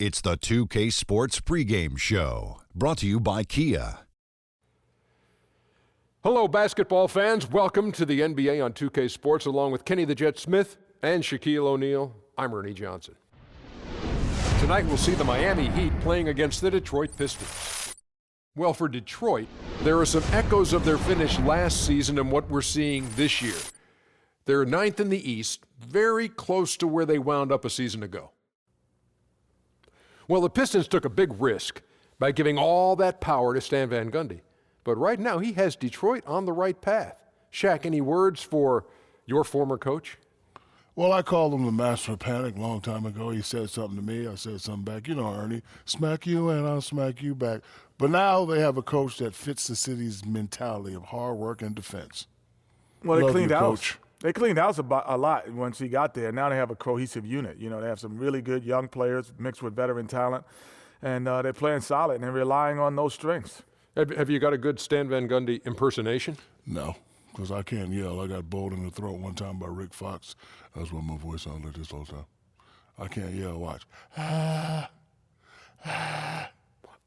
It's the 2K Sports Pregame Show, brought to you by Kia. Hello, basketball fans. Welcome to the NBA on 2K Sports, along with Kenny the Jet Smith and Shaquille O'Neal. I'm Ernie Johnson. Tonight, we'll see the Miami Heat playing against the Detroit Pistons. Well, for Detroit, there are some echoes of their finish last season and what we're seeing this year. They're ninth in the East, very close to where they wound up a season ago. Well, the Pistons took a big risk by giving all that power to Stan Van Gundy. But right now, he has Detroit on the right path. Shaq, any words for your former coach? Well, I called him the master of panic a long time ago. He said something to me. I said something back. You know, Ernie, smack you and I'll smack you back. But now they have a coach that fits the city's mentality of hard work and defense. Well, they cleaned house. They cleaned house a lot once he got there. Now they have a cohesive unit. You know, they have some really good young players mixed with veteran talent, and they're playing solid and they're relying on those strengths. Have you got a good Stan Van Gundy impersonation? No, because I can't yell. I got bowled in the throat one time by Rick Fox. That's why my voice sounds like this all the time. I can't yell. Watch.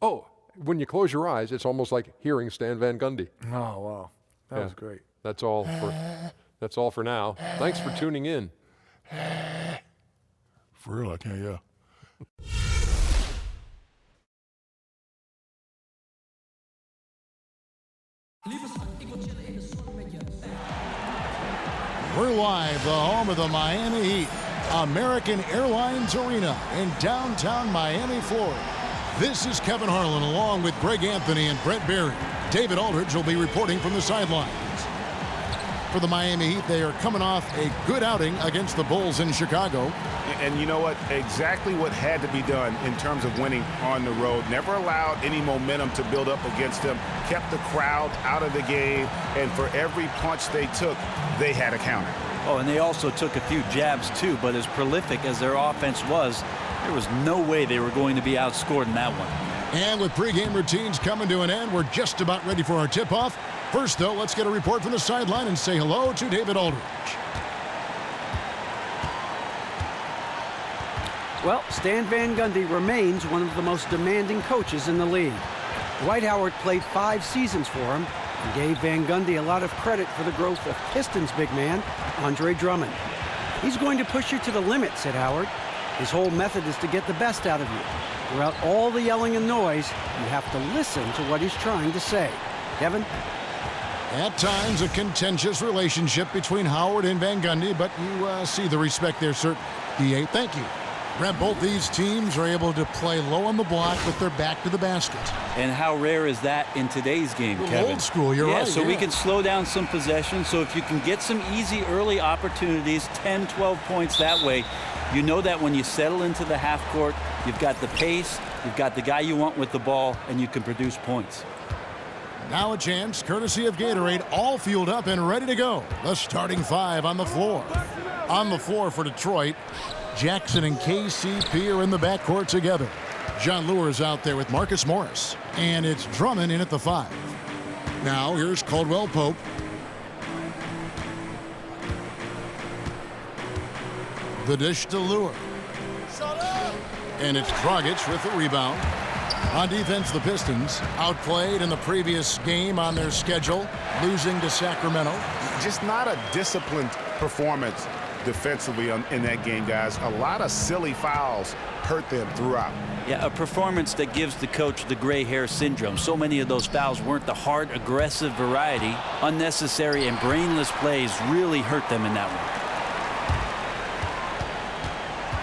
Oh, when you close your eyes, it's almost like hearing Stan Van Gundy. Oh, wow. That was great. That's all for now. Thanks for tuning in. For real, I can't yell. We're live, the home of the Miami Heat, American Airlines Arena in downtown Miami, Florida. This is Kevin Harlan along with Greg Anthony and Brett Berry. David Aldridge will be reporting from the sidelines. For the Miami Heat, they are coming off a good outing against the Bulls in Chicago. And you know what? Exactly what had to be done in terms of winning on the road. Never allowed any momentum to build up against them. Kept the crowd out of the game. And for every punch they took, they had a counter. Oh, and they also took a few jabs, too. But as prolific as their offense was, there was no way they were going to be outscored in that one. And with pregame routines coming to an end, we're just about ready for our tip-off. First, though, let's get a report from the sideline and say hello to David Aldridge. Well, Stan Van Gundy remains one of the most demanding coaches in the league. Dwight Howard played 5 seasons for him and gave Van Gundy a lot of credit for the growth of Pistons big man, Andre Drummond. He's going to push you to the limit, said Howard. His whole method is to get the best out of you. Throughout all the yelling and noise, you have to listen to what he's trying to say. Kevin? At times, a contentious relationship between Howard and Van Gundy, but you see the respect there, sir. DA, thank you. Brent, both these teams are able to play low on the block with their back to the basket. And how rare is that in today's game, Kevin? Old school, you're right. So we can slow down some possession. So if you can get some easy early opportunities, 10, 12 points that way, you know that when you settle into the half court, you've got the pace, you've got the guy you want with the ball, and you can produce points. Now a chance, courtesy of Gatorade, all fueled up and ready to go. The starting 5 on the floor. On the floor for Detroit, Jackson and KCP are in the backcourt together. John Lure's out there with Marcus Morris. And it's Drummond in at the 5. Now here's Caldwell Pope. The dish to Lure. And it's Dragic with the rebound. On defense, the Pistons outplayed in the previous game on their schedule, losing to Sacramento. Just not a disciplined performance defensively in that game, guys. A lot of silly fouls hurt them throughout. Yeah, a performance that gives the coach the gray hair syndrome. So many of those fouls weren't the hard, aggressive variety. Unnecessary and brainless plays really hurt them in that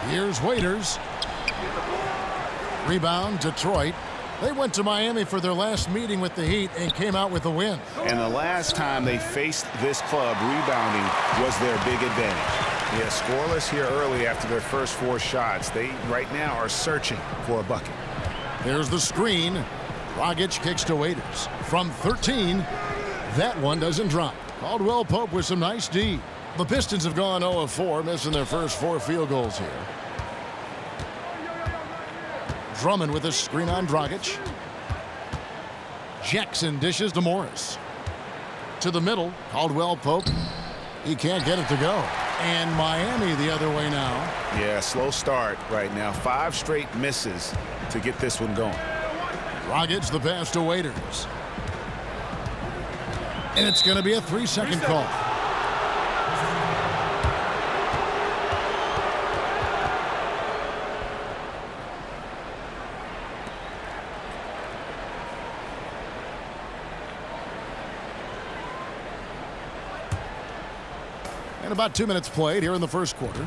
one. Here's Waiters. Rebound, Detroit. They went to Miami for their last meeting with the Heat and came out with a win. And the last time they faced this club, rebounding was their big advantage. Yeah, scoreless here early after their first 4 shots. They, right now, are searching for a bucket. There's the screen. Dragic kicks to Waiters. From 13, that one doesn't drop. Caldwell Pope with some nice D. The Pistons have gone 0 of 4, missing their first 4 field goals here. Drummond with a screen on Dragic. Jackson dishes to Morris. To the middle, Caldwell Pope. He can't get it to go. And Miami the other way now. Yeah, slow start right now. 5 straight misses to get this one going. Dragic the pass to Waiters. And it's going to be a 3-second call. And about 2 minutes played here in the first quarter.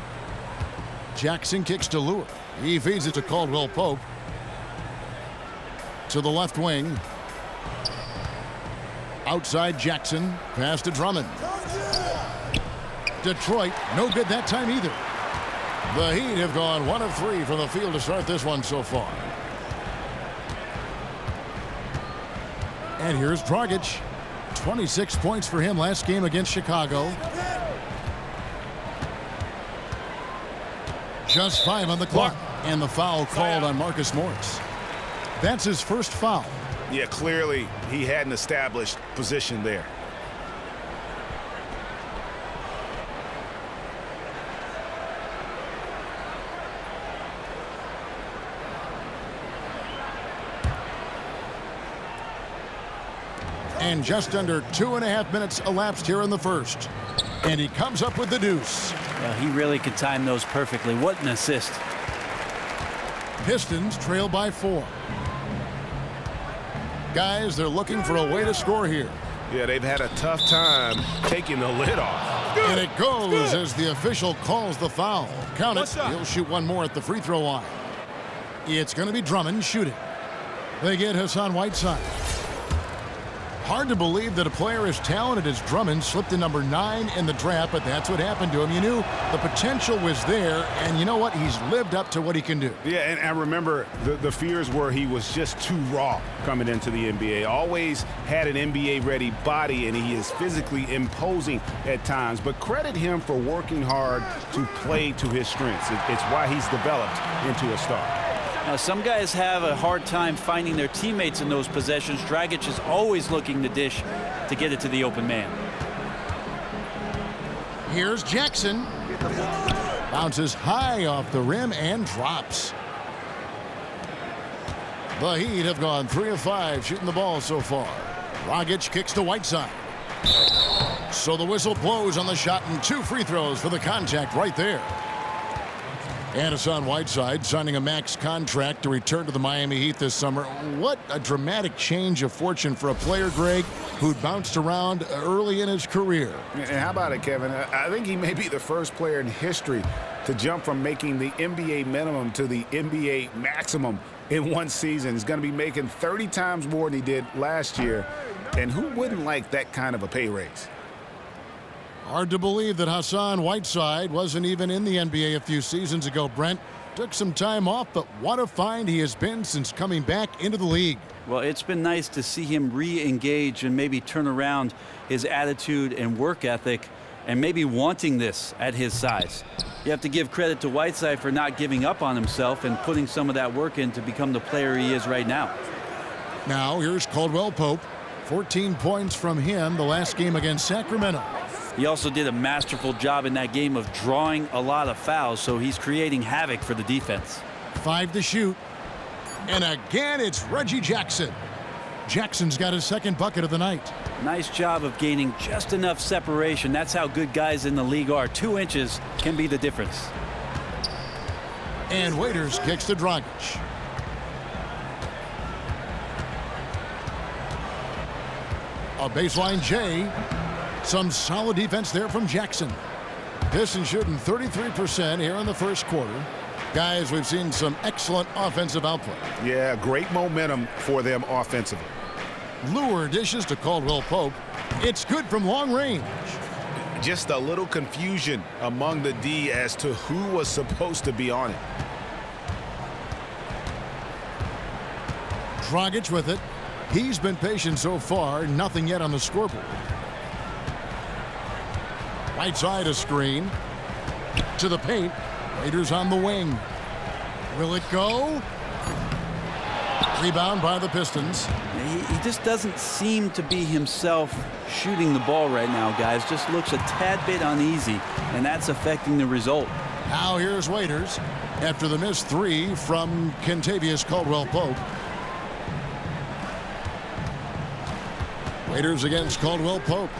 Jackson kicks to Lure. He feeds it to Caldwell Pope. To the left wing. Outside Jackson. Pass to Drummond. Detroit, no good that time either. The Heat have gone 1 of 3 from the field to start this one so far. And here's Dragic. 26 points for him last game against Chicago. Just 5 on the clock. And the foul called on Marcus Morris. That's his first foul. Yeah, clearly he had an established position there. And just under 2.5 minutes elapsed here in the first. And he comes up with the deuce. Well, he really could time those perfectly. What an assist. Pistons trail by 4. Guys, they're looking for a way to score here. Yeah, they've had a tough time taking the lid off. And it goes as the official calls the foul. Count it. He'll shoot one more at the free throw line. It's going to be Drummond shooting. They get Hassan Whiteside. Hard to believe that a player as talented as Drummond slipped to number 9 in the draft, but that's what happened to him. You knew the potential was there, and you know what? He's lived up to what he can do. Yeah, and I remember the fears were he was just too raw coming into the NBA. Always had an NBA-ready body, and he is physically imposing at times. But credit him for working hard to play to his strengths. It's why he's developed into a star. Now, some guys have a hard time finding their teammates in those possessions. Dragic is always looking to dish to get it to the open man. Here's Jackson. Bounces high off the rim and drops. The Heat have gone 3 of 5 shooting the ball so far. Dragic kicks to Whiteside. So the whistle blows on the shot and 2 free throws for the contact right there. And Hassan Whiteside signing a max contract to return to the Miami Heat this summer. What a dramatic change of fortune for a player, Greg, who'd bounced around early in his career. And how about it, Kevin? I think he may be the first player in history to jump from making the NBA minimum to the NBA maximum in one season. He's going to be making 30 times more than he did last year. And who wouldn't like that kind of a pay raise? Hard to believe that Hassan Whiteside wasn't even in the NBA a few seasons ago, Brent. Took some time off, but what a find he has been since coming back into the league. Well, it's been nice to see him re-engage and maybe turn around his attitude and work ethic and maybe wanting this at his size. You have to give credit to Whiteside for not giving up on himself and putting some of that work in to become the player he is right now. Now here's Caldwell Pope. 14 points from him the last game against Sacramento. He also did a masterful job in that game of drawing a lot of fouls, so he's creating havoc for the defense. 5 to shoot. And again, it's Reggie Jackson. Jackson's got his second bucket of the night. Nice job of gaining just enough separation. That's how good guys in the league are. 2 inches can be the difference. And Waiters kicks to Dragic. A baseline J. Some solid defense there from Jackson. Pistons shooting 33% here in the first quarter. Guys, we've seen some excellent offensive output. Yeah, great momentum for them offensively. Lure dishes to Caldwell Pope. It's good from long range. Just a little confusion among the D as to who was supposed to be on it. Dragic with it. He's been patient so far. Nothing yet on the scoreboard. Right side a screen. To the paint. Raiders on the wing. Will it go? Rebound by the Pistons. He just doesn't seem to be himself shooting the ball right now, guys. Just looks a tad bit uneasy, and that's affecting the result. Now here's Waiters after the missed three from Kentavious Caldwell-Pope. Waiters against Caldwell-Pope.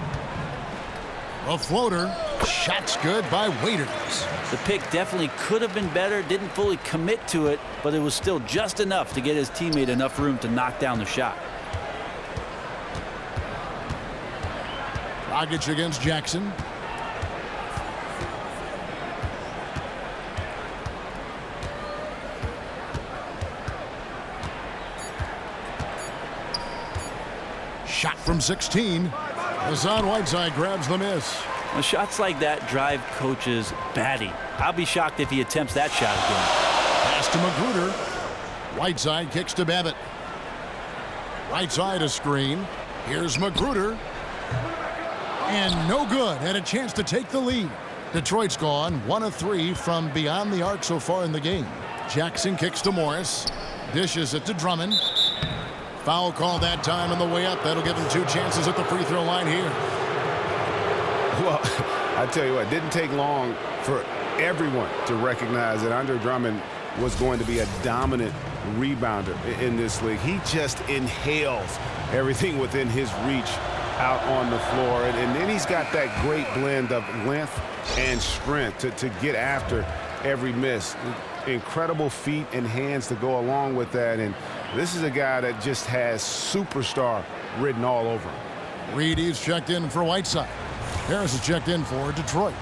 A floater. Shot's good by Waiters. The pick definitely could have been better. Didn't fully commit to it, but it was still just enough to get his teammate enough room to knock down the shot. Dragic against Jackson. Shot from 16. Hassan Whiteside grabs the miss. Well, shots like that drive coaches batty. I'll be shocked if he attempts that shot again. Pass to Magruder. Whiteside kicks to Babbitt. Right side a screen. Here's Magruder. And no good. Had a chance to take the lead. Detroit's gone 1 of 3 from beyond the arc so far in the game. Jackson kicks to Morris. Dishes it to Drummond. Foul call that time on the way up. That'll give him 2 chances at the free throw line here. Well, I tell you what, it didn't take long for everyone to recognize that Andre Drummond was going to be a dominant rebounder in this league. He just inhales everything within his reach out on the floor. And then he's got that great blend of length and strength to get after every miss. Incredible feet and hands to go along with that. And this is a guy that just has superstar written all over him. Reedy's checked in for Whiteside. Harris is checked in for Detroit.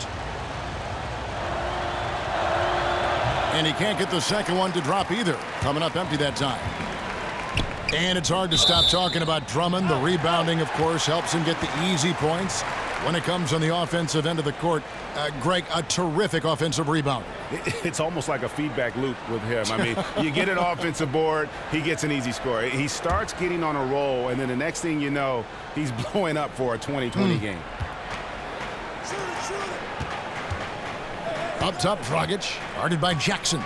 And he can't get the second one to drop either. Coming up empty that time. And it's hard to stop talking about Drummond. The rebounding, of course, helps him get the easy points. When it comes on the offensive end of the court, Greg, a terrific offensive rebound. It's almost like a feedback loop with him. I mean, you get an offensive board, he gets an easy score. He starts getting on a roll, and then the next thing you know, he's blowing up for a 20-20 game. Up top, Dragic, guarded by Jackson.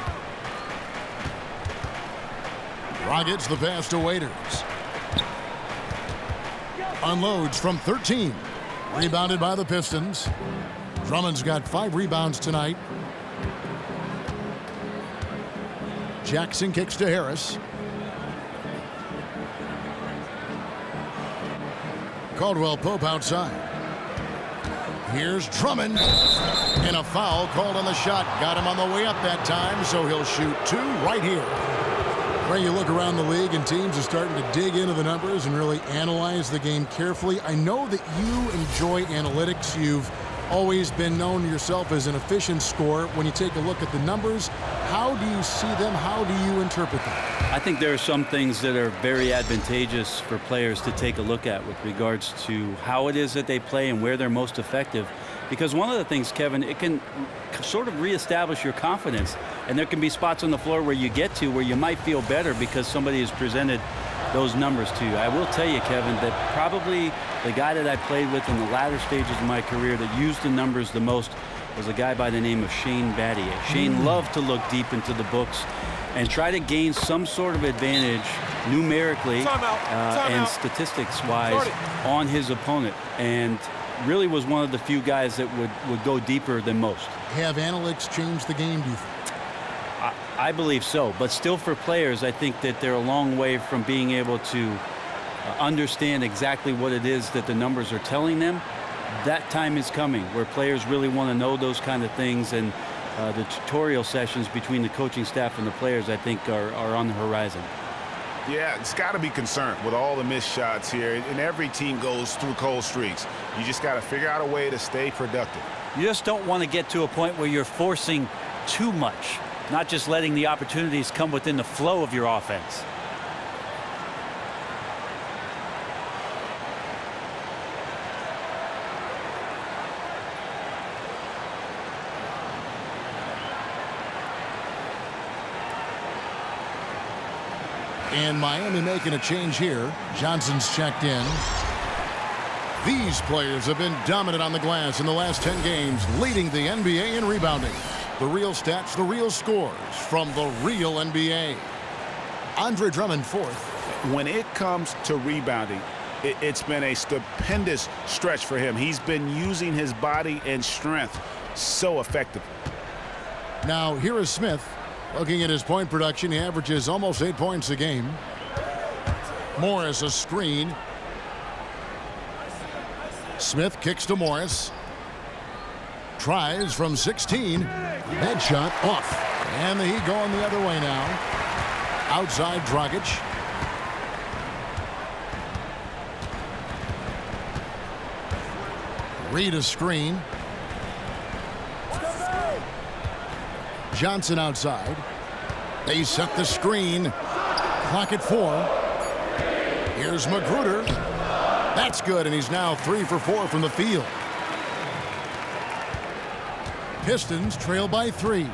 Dragic, the pass to Waiters. Unloads from 13. Rebounded by the Pistons. Drummond's got 5 rebounds tonight. Jackson kicks to Harris. Caldwell-Pope outside. Here's Drummond. And a foul called on the shot. Got him on the way up that time, so he'll shoot 2 right here. Where you look around the league and teams are starting to dig into the numbers and really analyze the game carefully. I know that you enjoy analytics. You've always been known yourself as an efficient scorer. When you take a look at the numbers, how do you see them? How do you interpret them? I think there are some things that are very advantageous for players to take a look at with regards to how it is that they play and where they're most effective. Because one of the things, Kevin, it can sort of reestablish your confidence. And there can be spots on the floor where you get to where you might feel better because somebody has presented those numbers to you. I will tell you, Kevin, that probably the guy that I played with in the latter stages of my career that used the numbers the most was a guy by the name of Shane Battier. Shane loved to look deep into the books and try to gain some sort of advantage numerically and statistics-wise on his opponent. And really was one of the few guys that would go deeper than most. Have analytics changed the game, do you think? I believe so, but still for players, I think that they're a long way from being able to understand exactly what it is that the numbers are telling them. That time is coming where players really want to know those kind of things, and the tutorial sessions between the coaching staff and the players, I think, are on the horizon. Yeah, it's got to be concerned with all the missed shots here, and every team goes through cold streaks. You just got to figure out a way to stay productive. You just don't want to get to a point where you're forcing too much, not just letting the opportunities come within the flow of your offense. And Miami making a change here. Johnson's checked in. These players have been dominant on the glass in the last 10 games, leading the NBA in rebounding. The real stats, the real scores from the real NBA. Andre Drummond fourth. When it comes to rebounding, it's been a stupendous stretch for him. He's been using his body and strength so effectively. Now here is Smith. Looking at his point production, he averages almost 8 points a game. Morris a screen. Smith kicks to Morris. Tries from 16. That shot off. And the Heat going the other way now. Outside Dragic. Reed a screen. Johnson outside. They set the screen. Clock at 4. Here's Magruder. That's good, and he's now 3 for 4 from the field. Pistons trail by 3.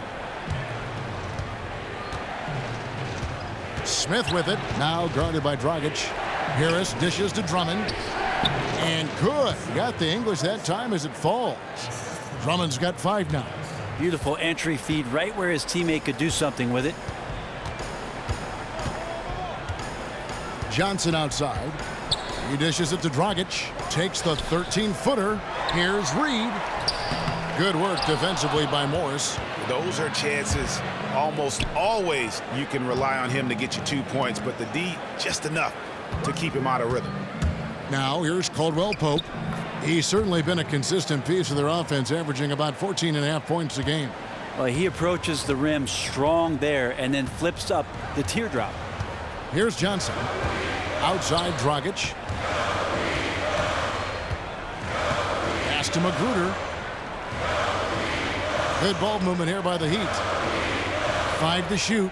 Smith with it. Now guarded by Dragic. Harris dishes to Drummond. And good. Got the English that time as it falls. Drummond's got 5 now. Beautiful entry feed right where his teammate could do something with it. Johnson outside. He dishes it to Dragic. Takes the 13-footer. Here's Reed. Good work defensively by Morris. Those are chances almost always you can rely on him to get you 2 points, but the D just enough to keep him out of rhythm. Now here's Caldwell Pope. He's certainly been a consistent piece of their offense, averaging about 14.5 points a game. Well, he approaches the rim strong there and then flips up the teardrop. Here's Johnson. Outside Dragic. Pass to Magruder. Good ball movement here by the Heat. 5 to shoot.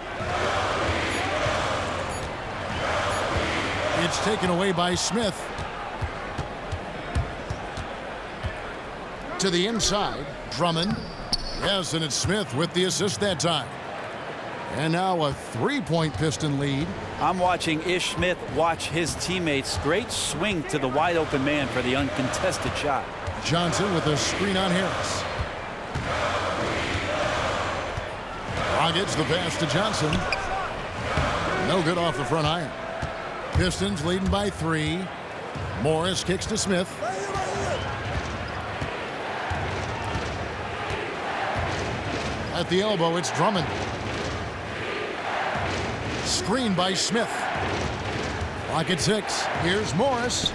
It's taken away by Smith. To the inside, Drummond. Yes, and it's Smith with the assist that time. And now a 3-point Piston lead. I'm watching Ish Smith watch his teammates. Great swing to the wide open man for the uncontested shot. Johnson with a screen on Harris. Dragic the pass to Johnson. No good off the front iron. Pistons leading by 3. Morris kicks to Smith. At the elbow, it's Drummond. Screen by Smith. Clock at 6. Here's Morris.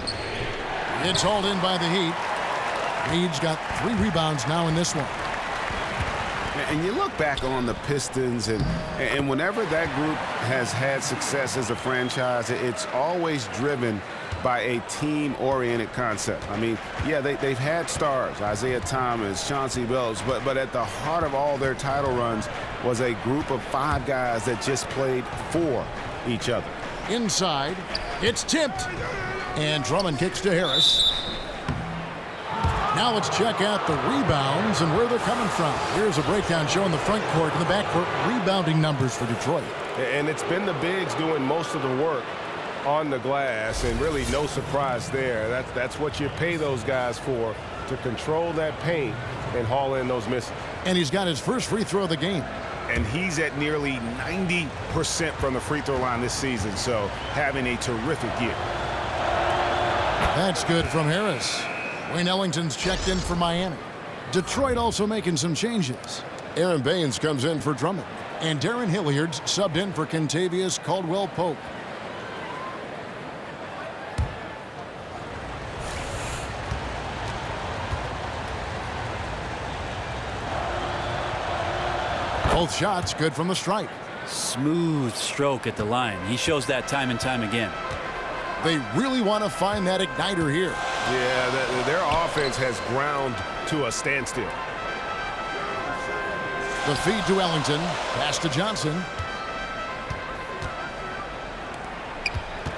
It's hauled in by the Heat. Reed's got 3 rebounds now in this one. And you look back on the Pistons, and whenever that group has had success as a franchise, it's always driven by a team-oriented concept. I mean, yeah, they've had stars, Isaiah Thomas, Chauncey Billups, but at the heart of all their title runs was a group of 5 guys that just played for each other. Inside, it's tipped. And Drummond kicks to Harris. Now let's check out the rebounds and where they're coming from. Here's a breakdown showing the front court and the back court rebounding numbers for Detroit. And it's been the bigs doing most of the work on the glass, and really no surprise there. That's what you pay those guys for, to control that paint and haul in those misses. And he's got his first free throw of the game. And he's at nearly 90% from the free throw line this season, so having a terrific year. That's good from Harris. Wayne Ellington's checked in for Miami. Detroit also making some changes. Aaron Baines comes in for Drummond. And Darren Hilliard's subbed in for Kentavious Caldwell-Pope. Both shots good from the stripe. Smooth stroke at the line. He shows that time and time again. They really want to find that igniter here. Yeah, their offense has ground to a standstill. The feed to Ellington. Pass to Johnson.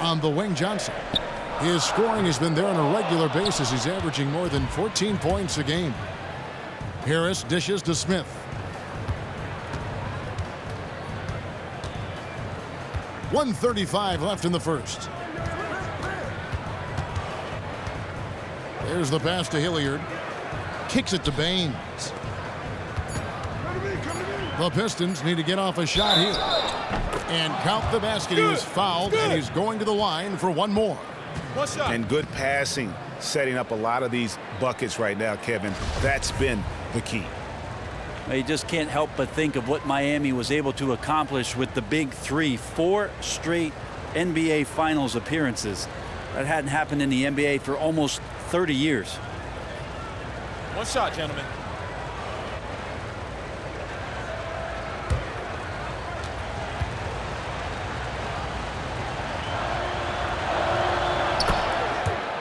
On the wing, Johnson. His scoring has been there on a regular basis. He's averaging more than 14 points a game. Harris dishes to Smith. .135 left in the first. There's the pass to Hilliard. Kicks it to Baines. The Pistons need to get off a shot here. And count the basket. He was fouled, and he's going to the line for one more. And good passing, setting up a lot of these buckets right now, Kevin. That's been the key. You just can't help but think of what Miami was able to accomplish with the big three. 4 straight NBA Finals appearances. That hadn't happened in the NBA for almost 30 years. One shot, gentlemen.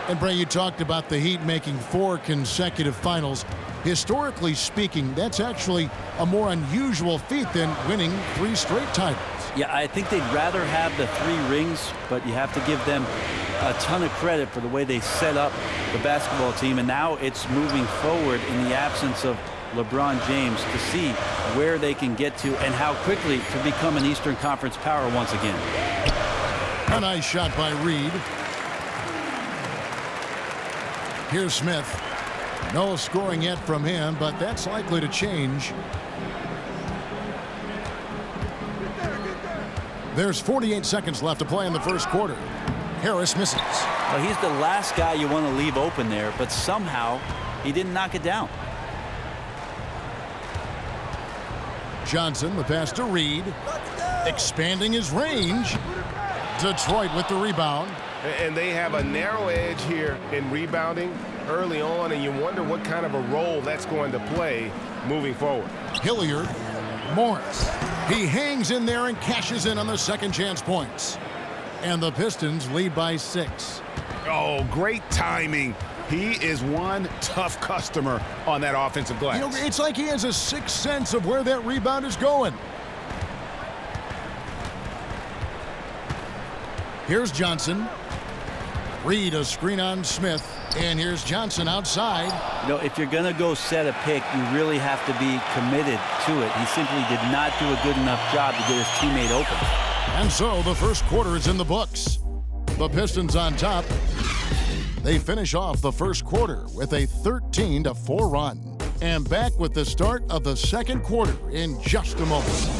And Bray, you talked about the Heat making 4 consecutive finals. Historically speaking, that's actually a more unusual feat than winning 3 straight titles. Yeah, I think they'd rather have the 3 rings, but you have to give them a ton of credit for the way they set up the basketball team. And now it's moving forward in the absence of LeBron James to see where they can get to and how quickly to become an Eastern Conference power once again. A nice shot by Reed. Here's Smith. No scoring yet from him, but that's likely to change. There's 48 seconds left to play in the first quarter. Harris misses. Well, he's the last guy you want to leave open there, but somehow he didn't knock it down. Johnson, the pass to Reed. Expanding his range. Detroit with the rebound. And they have a narrow edge here in rebounding early on, and you wonder what kind of a role that's going to play moving forward. Hilliard, Morris. He hangs in there and cashes in on the second chance points. And the Pistons lead by 6. Oh, great timing. He is one tough customer on that offensive glass. You know, it's like he has a sixth sense of where that rebound is going. Here's Johnson. Reed, a screen on Smith. And here's Johnson outside. You know, if you're going to go set a pick, you really have to be committed to it. He simply did not do a good enough job to get his teammate open. And so the first quarter is in the books. The Pistons on top. They finish off the first quarter with a 13-4 run. And back with the start of the second quarter in just a moment.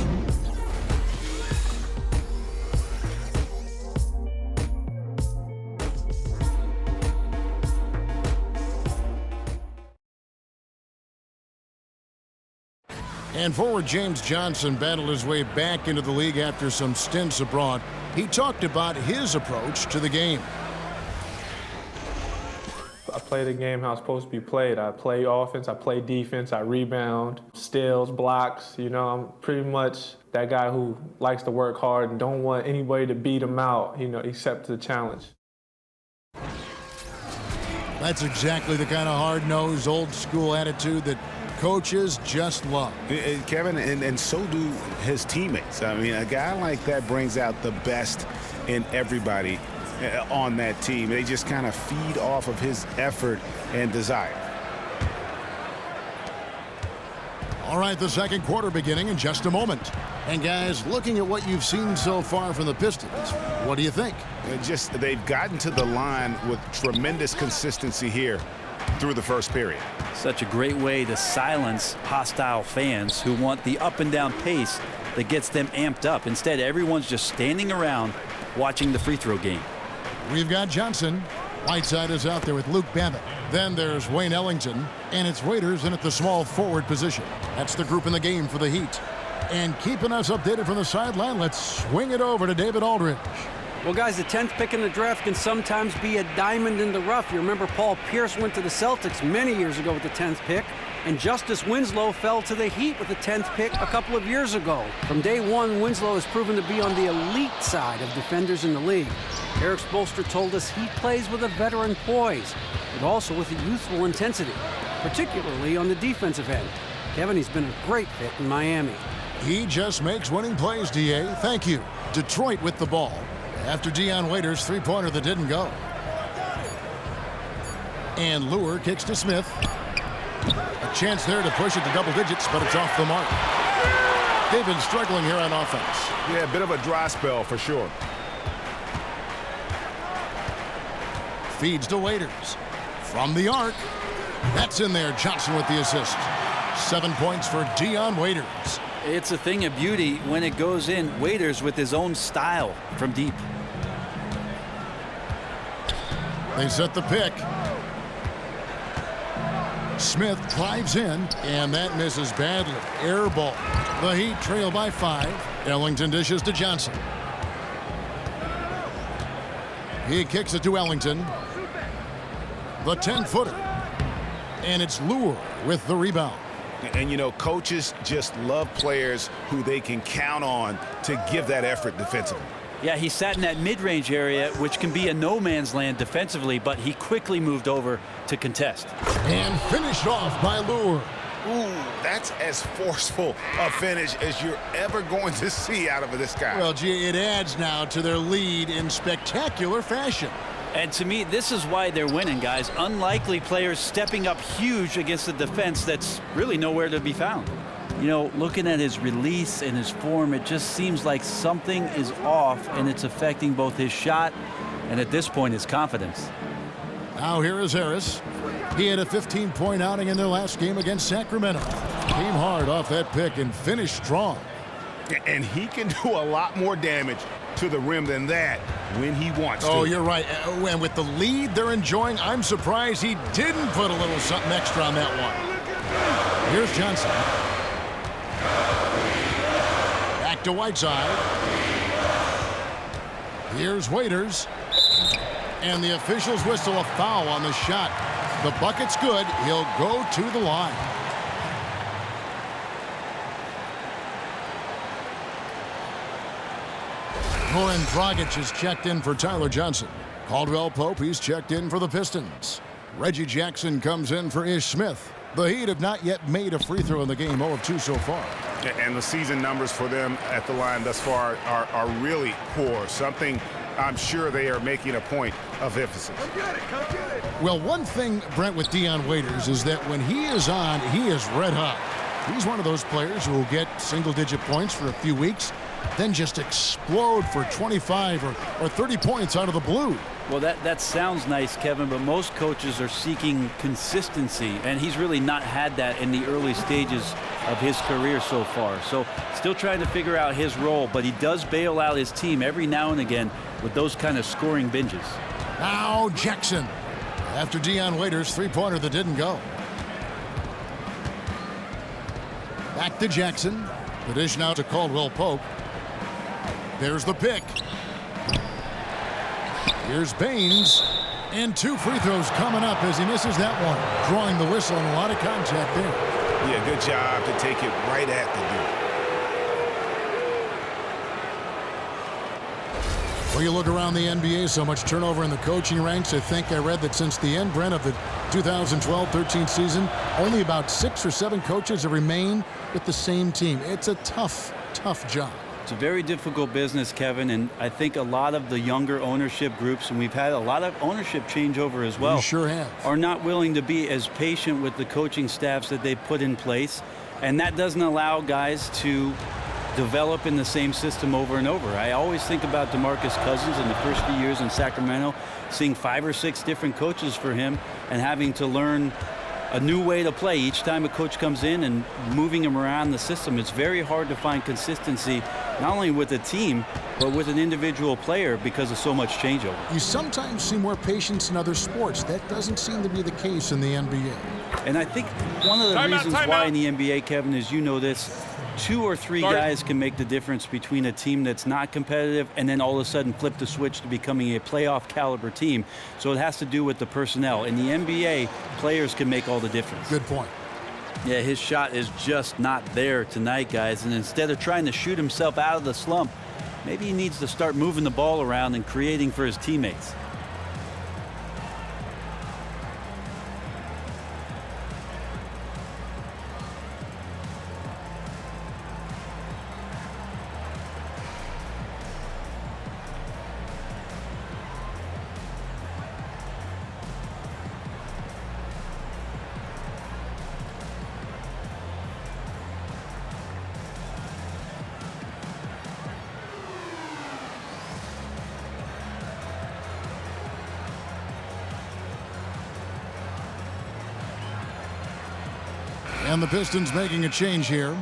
And forward James Johnson battled his way back into the league after some stints abroad. He talked about his approach to the game. I play the game how it's supposed to be played. I play offense, I play defense, I rebound, steals, blocks. You know, I'm pretty much that guy who likes to work hard and don't want anybody to beat him out, you know, except the challenge. That's exactly the kind of hard-nosed, old-school attitude that coaches just love. Kevin, and so do his teammates. I mean, a guy like that brings out the best in everybody on that team. They just kind of feed off of his effort and desire. All right, the second quarter beginning in just a moment. And guys, looking at what you've seen so far from the Pistons, what do you think? They've gotten to the line with tremendous consistency here through the first period. Such a great way to silence hostile fans who want the up and down pace that gets them amped up. Instead, everyone's just standing around watching the free throw game. We've got Johnson. Whiteside is out there with Luke Babbitt. Then there's Wayne Ellington, and it's Waiters in at the small forward position. That's the group in the game for the Heat. And keeping us updated from the sideline, let's swing it over to David Aldridge. Well, guys, the 10th pick in the draft can sometimes be a diamond in the rough. You remember Paul Pierce went to the Celtics many years ago with the 10th pick, and Justice Winslow fell to the Heat with the 10th pick a couple of years ago. From day one, Winslow has proven to be on the elite side of defenders in the league. Eric Spoelstra told us he plays with a veteran poise, but also with a youthful intensity, particularly on the defensive end. Kevin, he's been a great fit in Miami. He just makes winning plays, D.A. Thank you. Detroit with the ball. After Dion Waiters' three-pointer that didn't go. And Lure kicks to Smith. A chance there to push it to double digits, but it's off the mark. David struggling here on offense. Yeah, a bit of a dry spell for sure. Feeds to Waiters. From the arc. That's in there. Johnson with the assist. 7 points for Dion Waiters. It's a thing of beauty when it goes in. Waiters with his own style from deep. They set the pick. Smith drives in, and that misses badly. Air ball. The Heat trail by 5. Ellington dishes to Johnson. He kicks it to Ellington. The 10-footer. And it's Lure with the rebound. And, you know, coaches just love players who they can count on to give that effort defensively. Yeah, he sat in that mid-range area, which can be a no-man's land defensively, but he quickly moved over to contest. And finished off by Lure. Ooh, that's as forceful a finish as you're ever going to see out of this guy. Well, gee, it adds now to their lead in spectacular fashion. And to me, this is why they're winning, guys. Unlikely players stepping up huge against a defense that's really nowhere to be found. You know, looking at his release and his form, it just seems like something is off, and it's affecting both his shot and, at this point, his confidence. Now here is Harris. He had a 15-point outing in their last game against Sacramento. Came hard off that pick and finished strong. And he can do a lot more damage to the rim than that when he wants to. Oh, you're right. And with the lead they're enjoying, I'm surprised he didn't put a little something extra on that one. Here's Johnson. Back to Whiteside. Here's Waiters. And the officials whistle a foul on the shot. The bucket's good. He'll go to the line. Goran Dragic has checked in for Tyler Johnson. Caldwell Pope, he's checked in for the Pistons. Reggie Jackson comes in for Ish Smith. The Heat have not yet made a free throw in the game, 0 of 2 so far. And the season numbers for them at the line thus far are really poor. Something I'm sure they are making a point of emphasis. Well, one thing, Brent, with Dion Waiters is that when he is on, he is red hot. He's one of those players who will get single-digit points for a few weeks, then just explode for 25 or 30 points out of the blue. Well, that sounds nice, Kevin, but most coaches are seeking consistency, and he's really not had that in the early stages of his career so far. So still trying to figure out his role, but he does bail out his team every now and again with those kind of scoring binges. Now Jackson, after Dion Waiters' three-pointer that didn't go. Back to Jackson. The dish now to Caldwell Pope. There's the pick. Here's Baines. And 2 free throws coming up as he misses that one. Drawing the whistle and a lot of contact there. Yeah, good job to take it right at the dude. Well, you look around the NBA, so much turnover in the coaching ranks. I think I read that since the end, Brent, of the 2012-13 season, only about 6 or 7 coaches have remained with the same team. It's a tough, tough job. It's a very difficult business, Kevin, and I think a lot of the younger ownership groups, and we've had a lot of ownership changeover as well, you sure have, are not willing to be as patient with the coaching staffs that they put in place, and that doesn't allow guys to develop in the same system over and over. I always think about DeMarcus Cousins in the first few years in Sacramento, seeing 5 or 6 different coaches for him and having to learn a new way to play each time a coach comes in and moving him around the system. It's very hard to find consistency, not only with a team, but with an individual player because of so much changeover. You sometimes see more patience in other sports. That doesn't seem to be the case in the NBA. And I think one of the reasons why in the NBA, Kevin, is, you know this, 2 or 3 guys can make the difference between a team that's not competitive and then all of a sudden flip the switch to becoming a playoff caliber team. So it has to do with the personnel. In the NBA, players can make all the difference. Good point. Yeah, his shot is just not there tonight, guys. And instead of trying to shoot himself out of the slump, maybe he needs to start moving the ball around and creating for his teammates. And the Pistons making a change here.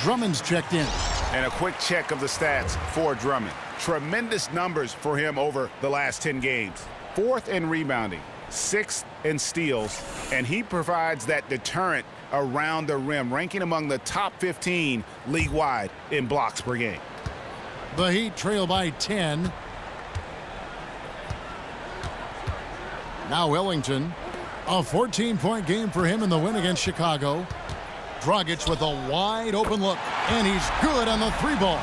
Drummond's checked in. And a quick check of the stats for Drummond. Tremendous numbers for him over the last 10 games. 4th in rebounding, 6th in steals, and he provides that deterrent around the rim, ranking among the top 15 league-wide in blocks per game. The Heat trail by 10. Now Ellington. A 14-point game for him in the win against Chicago. Dragic with a wide open look, and he's good on the 3-ball.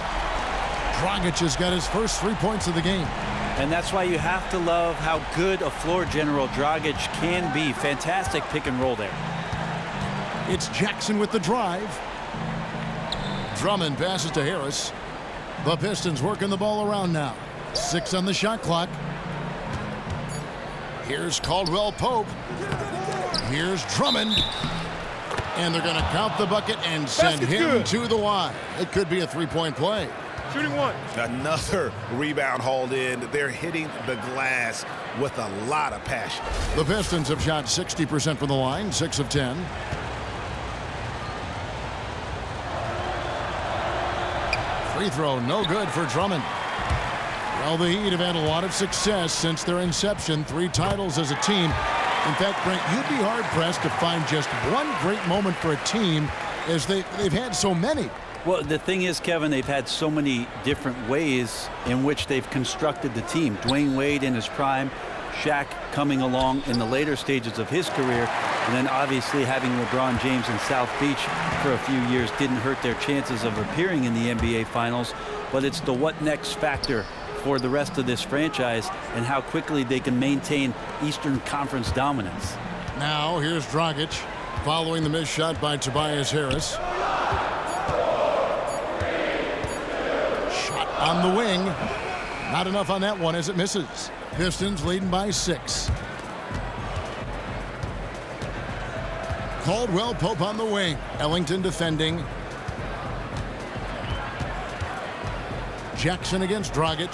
Dragic has got his first 3 points of the game. And that's why you have to love how good a floor general Dragic can be. Fantastic pick and roll there. It's Jackson with the drive. Drummond passes to Harris. The Pistons working the ball around now. 6 on the shot clock. Here's Caldwell Pope. Here's Drummond. And they're going to count the bucket and send him to the line. It could be a 3-point play. Shooting one. Another rebound hauled in. They're hitting the glass with a lot of passion. The Pistons have shot 60% from the line, 6 of 10. Free throw, no good for Drummond. Well, the Heat have had a lot of success since their inception, 3 titles as a team. In fact, Brent, you'd be hard-pressed to find just one great moment for a team, as they've had so many. Well, the thing is, Kevin, they've had so many different ways in which they've constructed the team. Dwayne Wade in his prime, Shaq coming along in the later stages of his career, and then obviously having LeBron James in South Beach for a few years didn't hurt their chances of appearing in the NBA Finals. But it's the what next factor for the rest of this franchise and how quickly they can maintain Eastern Conference dominance. Now here's Dragic following the missed shot by Tobias Harris. Shot on the wing. Not enough on that one as it misses. Pistons leading by 6. Caldwell Pope on the wing. Ellington defending. Jackson against Dragic.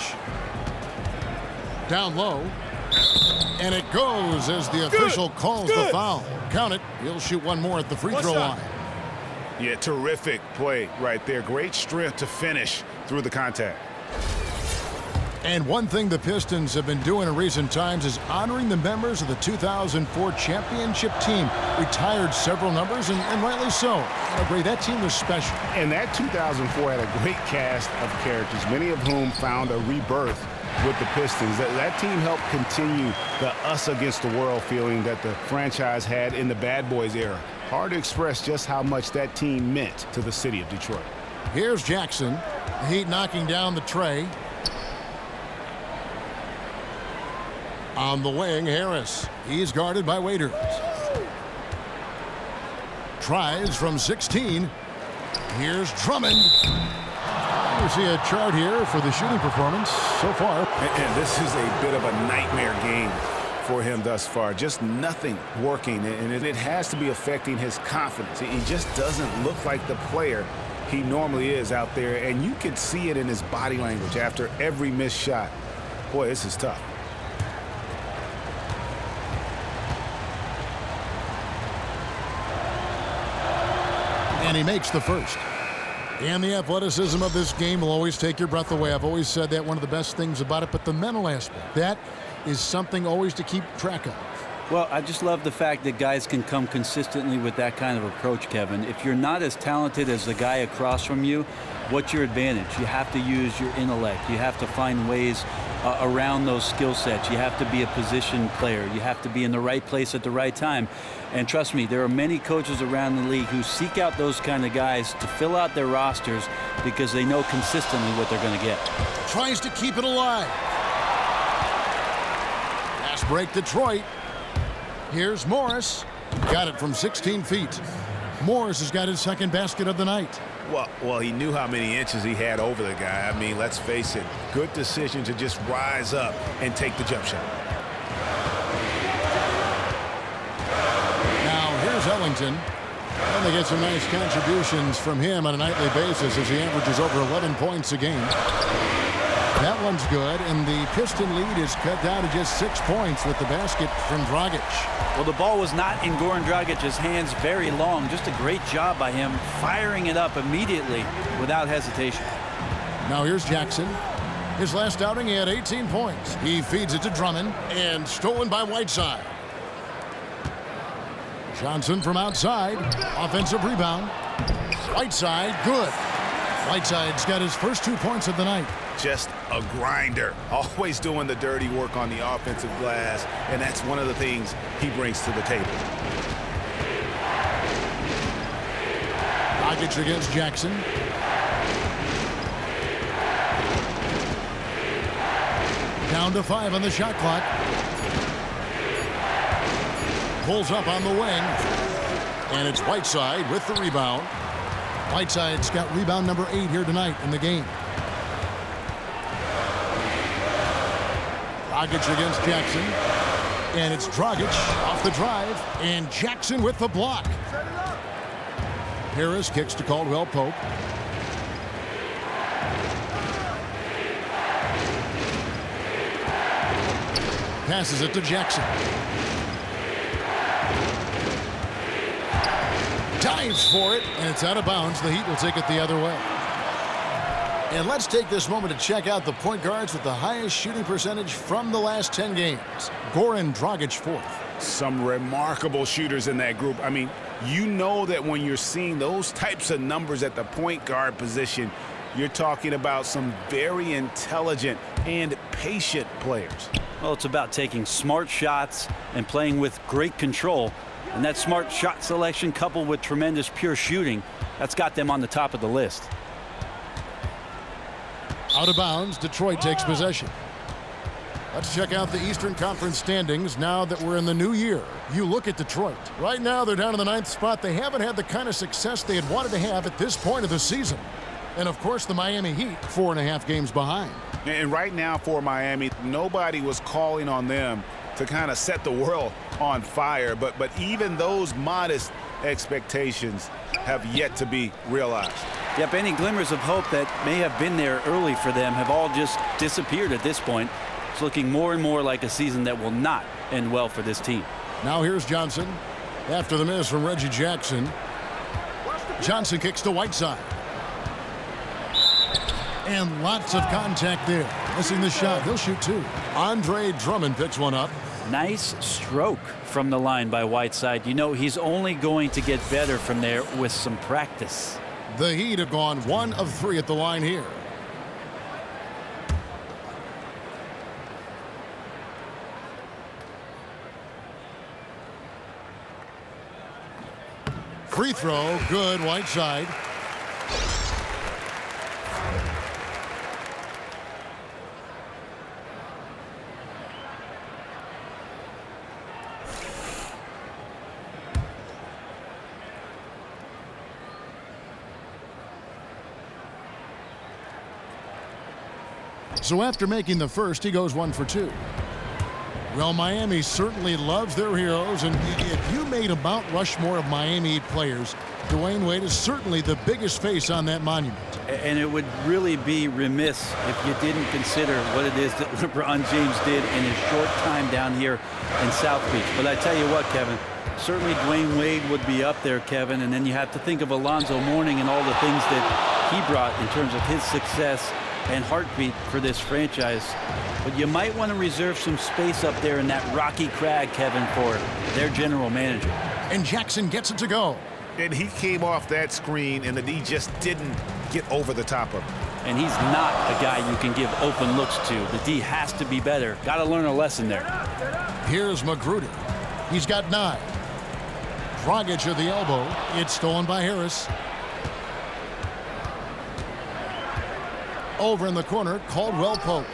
Down low. And it goes as the official calls the foul. Count it. He'll shoot one more at the free throw line. Yeah, terrific play right there. Great strength to finish through the contact. And one thing the Pistons have been doing in recent times is honoring the members of the 2004 championship team. Retired several numbers, and rightly so. I agree, that team was special. And that 2004 had a great cast of characters, many of whom found a rebirth with the Pistons. That team helped continue the us against the world feeling that the franchise had in the Bad Boys era. Hard to express just how much that team meant to the city of Detroit. Here's Jackson. The Heat knocking down the tray. On the wing, Harris. He's guarded by Waiters. Tries from 16. Here's Drummond. You see a chart here for the shooting performance so far. And this is a bit of a nightmare game for him thus far. Just nothing working, and it has to be affecting his confidence. He just doesn't look like the player he normally is out there, and you can see it in his body language after every missed shot. Boy, this is tough. And he makes the first. And the athleticism of this game will always take your breath away. I've always said that, one of the best things about it, but the mental aspect, that is something always to keep track of. Well, I just love the fact that guys can come consistently with that kind of approach, Kevin. If you're not as talented as the guy across from you, what's your advantage? You have to use your intellect. You have to find ways around those skill sets. You have to be a position player. You have to be in the right place at the right time. And trust me, there are many coaches around the league who seek out those kind of guys to fill out their rosters because they know consistently what they're going to get. Tries to keep it alive. Fast break, Detroit. Here's Morris. Got it from 16 feet. Morris has got his second basket of the night. Well, he knew how many inches he had over the guy. I mean, let's face it, good decision to just rise up and take the jump shot. Now, here's Ellington. And they get some nice contributions from him on a nightly basis as he averages over 11 points a game. That one's good, and the Piston lead is cut down to just 6 points with the basket from Dragic. Well, the ball was not in Goran Dragic's hands very long. Just a great job by him firing it up immediately without hesitation. Now here's Jackson. His last outing, he had 18 points. He feeds it to Drummond, and stolen by Whiteside. Johnson from outside. Offensive rebound. Whiteside, good. Whiteside's got his first 2 points of the night. Just a grinder, always doing the dirty work on the offensive glass, and that's one of the things he brings to the table. Dragic against Jackson. Down to 5 on the shot clock. Pulls up on the wing, and it's Whiteside with the rebound. Whiteside's got rebound number 8 here tonight in the game. Dragic against Jackson. And it's Dragic off the drive. And Jackson with the block. Harris kicks to Caldwell Pope. Passes it to Jackson. Dives for it, and it's out of bounds. The Heat will take it the other way. And let's take this moment to check out the point guards with the highest shooting percentage from the last 10 games. Goran Dragic fourth. Some remarkable shooters in that group. I mean, you know that when you're seeing those types of numbers at the point guard position, you're talking about some very intelligent and patient players. Well, it's about taking smart shots and playing with great control. And that smart shot selection coupled with tremendous pure shooting, that's got them on the top of the list. Out of bounds, Detroit takes possession. Let's check out the Eastern Conference standings now that we're in the new year. You look at Detroit. Right now, they're down in the 9th spot. They haven't had the kind of success they had wanted to have at this point of the season. And, of course, the Miami Heat, 4.5 games behind. And right now for Miami, nobody was calling on them to kind of set the world on fire. But even those modest expectations have yet to be realized. Yep, any glimmers of hope that may have been there early for them have all just disappeared at this point. It's looking more and more like a season that will not end well for this team. Now here's Johnson. After the miss from Reggie Jackson. Johnson kicks to Whiteside. And lots of contact there. Missing the shot. He'll shoot 2. Andre Drummond picks one up. Nice stroke from the line by Whiteside. You know, he's only going to get better from there with some practice. The Heat have gone 1 of 3 at the line here. Free throw, good, Whiteside. So after making the first, he goes 1 for 2. Well, Miami certainly loves their heroes, and if you made a Mount Rushmore of Miami Heat players, Dwayne Wade is certainly the biggest face on that monument. And it would really be remiss if you didn't consider what it is that LeBron James did in his short time down here in South Beach. But I tell you what, Kevin, certainly Dwayne Wade would be up there, Kevin, and then you have to think of Alonzo Mourning and all the things that he brought in terms of his success and heartbeat for this franchise. But you might want to reserve some space up there in that rocky crag, Kevin, for their general manager. And Jackson gets it to go. And he came off that screen, and the D just didn't get over the top of him. And he's not a guy you can give open looks to. The D has to be better. Got to learn a lesson there. Here's Magruder. He's got 9. Dragic at the elbow. It's stolen by Harris. Over in the corner, Caldwell Pope.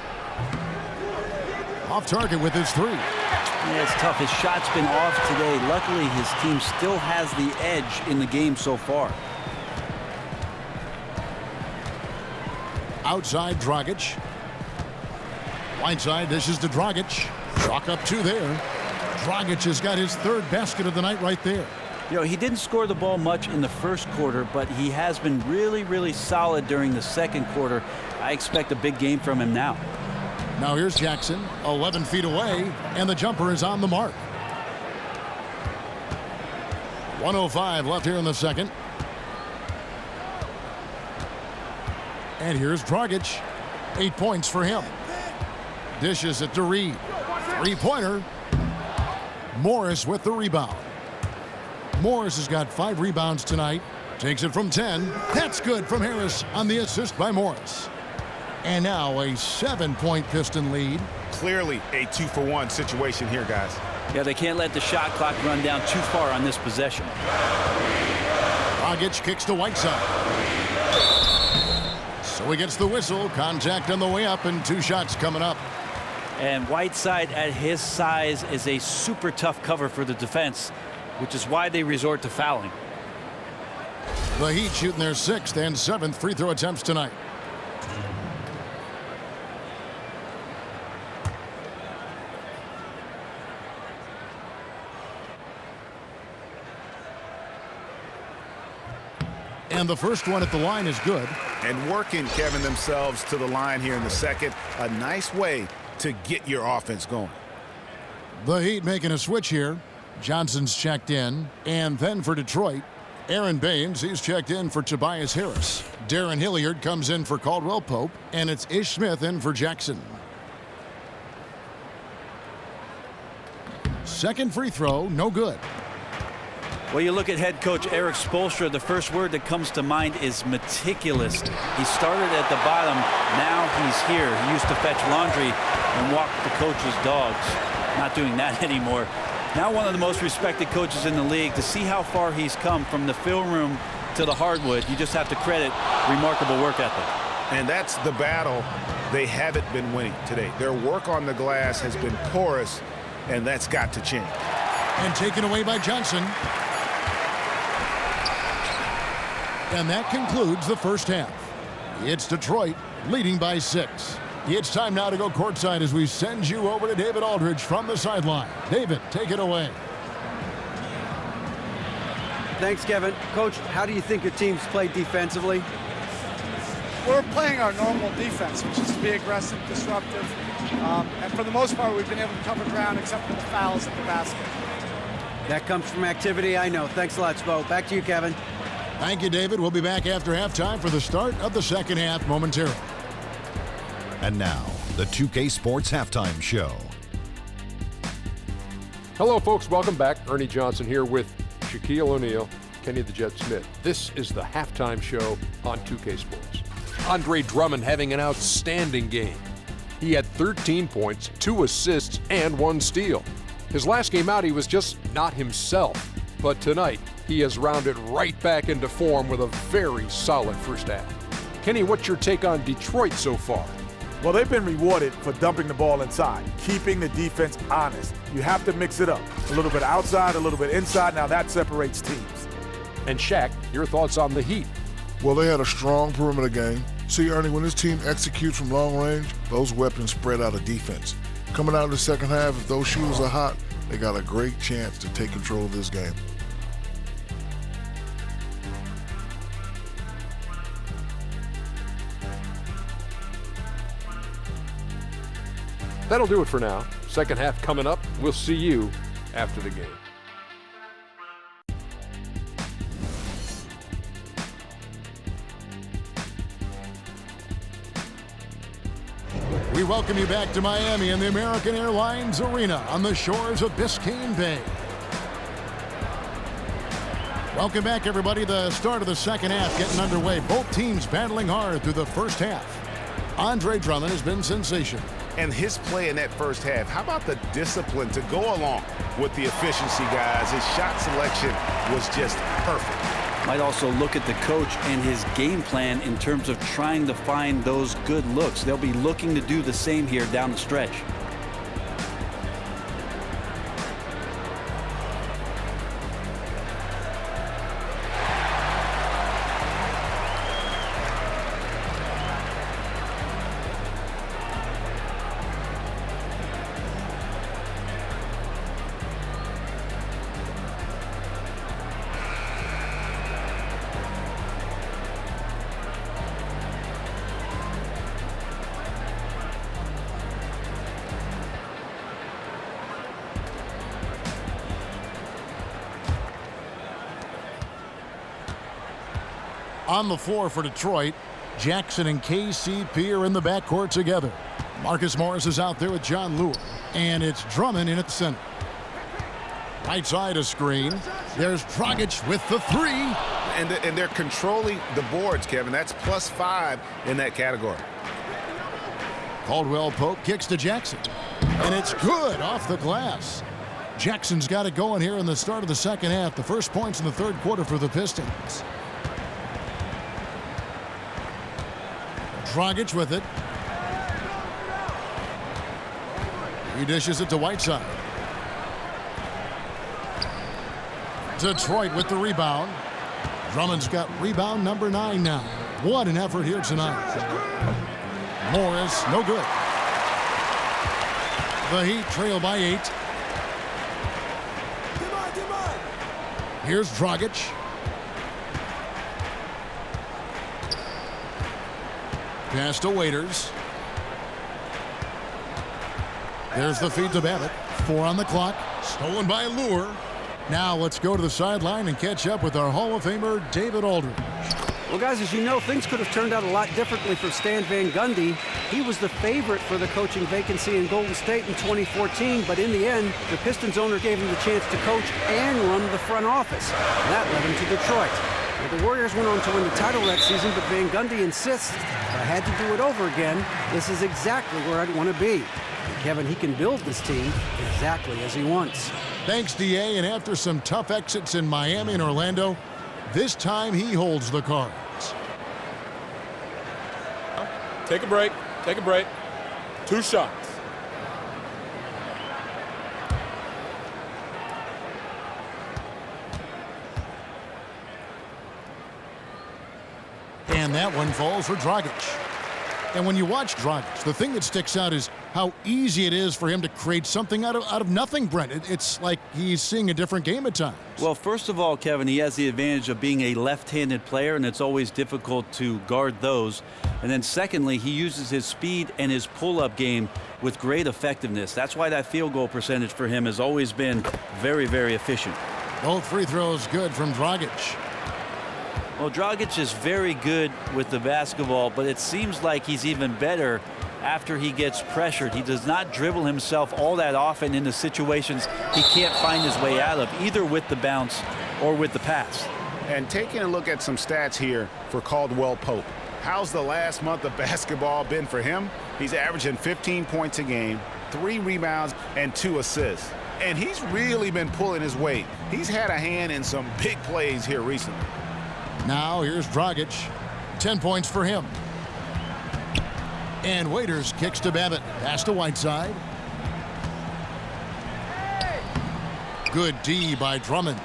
Off target with his 3. Yeah, it's tough. His shot's been off today. Luckily, his team still has the edge in the game so far. Outside, Dragic. Whiteside dishes to Dragic. Chalk up 2 there. Dragic has got his 3rd basket of the night right there. You know, he didn't score the ball much in the first quarter, but he has been really, really solid during the second quarter. I expect a big game from him now. Now here's Jackson, 11 feet away, and the jumper is on the mark. 1:05 left here in the second. And here's Dragic. 8 points for him. Dishes it to Reed. Three-pointer. Morris with the rebound. Morris has got 5 rebounds tonight. Takes it from 10. That's good from Harris on the assist by Morris. And now a 7-point Piston lead. Clearly a 2-for-1 situation here, guys. Yeah, they can't let the shot clock run down too far on this possession. Dragic kicks to Whiteside. So he gets the whistle. Contact on the way up and 2 shots coming up. And Whiteside at his size is a super tough cover for the defense, which is why they resort to fouling. The Heat shooting their 6th and 7th free throw attempts tonight. And the first one at the line is good. And working, Kevin, themselves to the line here in the second. A nice way to get your offense going. The Heat making a switch here. Johnson's checked in. And then for Detroit, Aaron Baines, he's checked in for Tobias Harris. Darren Hilliard comes in for Caldwell Pope. And it's Ish Smith in for Jackson. Second free throw, no good. Well, you look at head coach Eric Spoelstra, the first word that comes to mind is meticulous. He started at the bottom, now he's here. He used to fetch laundry and walk the coach's dogs. Not doing that anymore. Now one of the most respected coaches in the league. To see how far he's come from the film room to the hardwood, you just have to credit remarkable work ethic. And that's the battle they haven't been winning today. Their work on the glass has been porous, and that's got to change. And taken away by Johnson. And that concludes the first half. It's Detroit leading by 6. It's time now to go courtside as we send you over to David Aldridge from the sideline. David, take it away. Thanks, Kevin. Coach, how do you think your team's played defensively? We're playing our normal defense, which is to be aggressive, disruptive. And for the most part, we've been able to cover ground except for the fouls at the basket. That comes from activity, I know. Thanks a lot, Spo. Back to you, Kevin. Thank you, David. We'll be back after halftime for the start of the second half momentarily. And now, the 2K Sports Halftime Show. Hello, folks. Welcome back. Ernie Johnson here with Shaquille O'Neal, Kenny the Jet Smith. This is the halftime show on 2K Sports. Andre Drummond having an outstanding game. He had 13 points, 2 assists, and 1 steal. His last game out, he was just not himself. But tonight, he has rounded right back into form with a very solid first half. Kenny, what's your take on Detroit so far? Well, they've been rewarded for dumping the ball inside, keeping the defense honest. You have to mix it up. A little bit outside, a little bit inside. Now that separates teams. And Shaq, your thoughts on the Heat? Well, they had a strong perimeter game. See, Ernie, when this team executes from long range, those weapons spread out of defense. Coming out in the second half, if those shooters are hot, they got a great chance to take control of this game. That'll do it for now. Second half coming up. We'll see you after the game. We welcome you back to Miami in the American Airlines Arena on the shores of Biscayne Bay. Welcome back, everybody. The start of the second half getting underway. Both teams battling hard through the first half. Andre Drummond has been sensational. And his play in that first half, how about the discipline to go along with the efficiency, guys? His shot selection was just perfect. Might also look at the coach and his game plan in terms of trying to find those good looks. They'll be looking to do the same here down the stretch. On the floor for Detroit, Jackson and KCP are in the backcourt together. Marcus Morris is out there with John Lewis. And it's Drummond in at the center. Right side a screen. There's Dragic with the three. And they're controlling the boards, Kevin. That's +5 in that category. Caldwell Pope kicks to Jackson. And it's good off the glass. Jackson's got it going here in the start of the second half. The first points in the third quarter for the Pistons. Dragic with it. He dishes it to Whiteside. Detroit with the rebound. Drummond's got rebound number 9 now. What an effort here tonight. Morris, no good. The Heat trail by 8. Here's Dragic. Pass to Waiters. There's the feed to Babbitt. 4 on the clock. Stolen by Lure. Now let's go to the sideline and catch up with our Hall of Famer, David Aldridge. Well, guys, as you know, things could have turned out a lot differently for Stan Van Gundy. He was the favorite for the coaching vacancy in Golden State in 2014, but in the end, the Pistons owner gave him the chance to coach and run the front office. That led him to Detroit. Now, the Warriors went on to win the title that season, but Van Gundy insists, if I had to do it over again, this is exactly where I'd want to be. And Kevin, he can build this team exactly as he wants. Thanks, D.A., and after some tough exits in Miami and Orlando, this time he holds the cards. Take a break. Take a break. 2 shots. And that one falls for Dragic. And when you watch Dragic, the thing that sticks out is how easy it is for him to create something out of nothing, Brent. It's like he's seeing a different game at times. Well, first of all, Kevin, he has the advantage of being a left-handed player, and it's always difficult to guard those. And then secondly, he uses his speed and his pull-up game with great effectiveness. That's why that field goal percentage for him has always been very, very efficient. Both free throws good from Dragic. Well, Dragic is very good with the basketball, but it seems like he's even better after he gets pressured. He does not dribble himself all that often into situations he can't find his way out of, either with the bounce or with the pass. And taking a look at some stats here for Caldwell Pope. How's the last month of basketball been for him? He's averaging 15 points a game, 3 rebounds, and 2 assists. And he's really been pulling his weight. He's had a hand in some big plays here recently. Now here's Dragic. 10 points for him. And Waiters kicks to Babbitt. Pass to Whiteside. Good D by Drummond.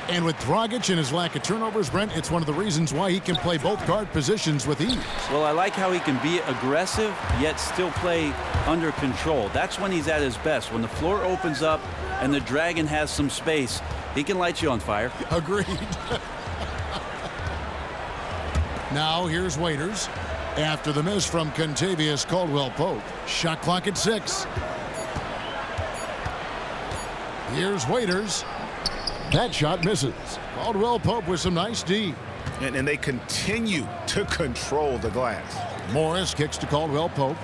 And with Dragic and his lack of turnovers, Brent, it's one of the reasons why he can play both guard positions with ease. Well, I like how he can be aggressive, yet still play under control. That's when he's at his best. When the floor opens up and the Dragon has some space, he can light you on fire. Agreed. Now here's Waiters. After the miss from Contavious Caldwell-Pope. Shot clock at 6. Here's Waiters. That shot misses. Caldwell-Pope with some nice D. And they continue to control the glass. Morris kicks to Caldwell-Pope.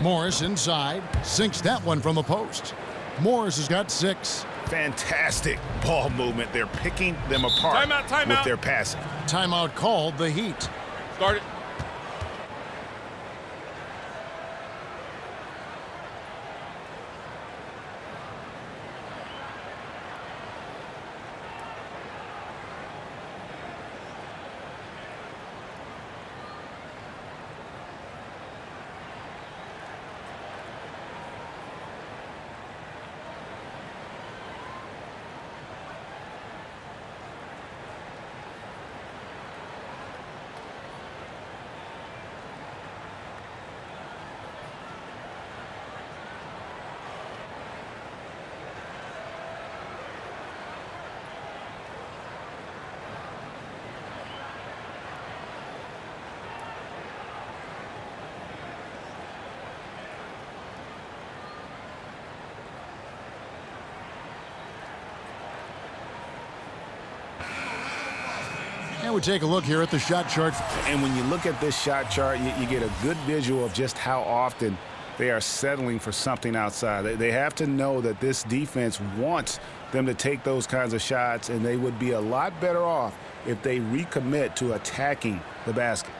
Morris inside. Sinks that one from the post. Morris has got 6. Fantastic ball movement. They're picking them apart with their passing. Timeout called, the Heat. Start it. we take a look here at the shot chart. And when you look at this shot chart, you get a good visual of just how often they are settling for something outside. They have to know that this defense wants them to take those kinds of shots, and they would be a lot better off if they recommit to attacking the basket.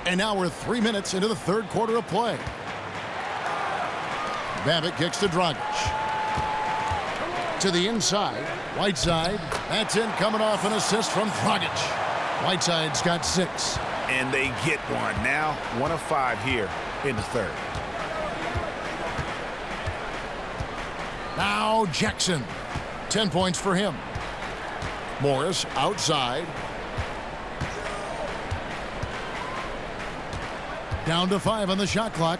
And now we're 3 minutes into the third quarter of play. Babbitt kicks to Dragic. To the inside. Whiteside. That's in, coming off an assist from Dragic. Whiteside's got 6. And they get one. Now 1 of 5 here in the third. Now Jackson. 10 points for him. Morris outside. Down to 5 on the shot clock.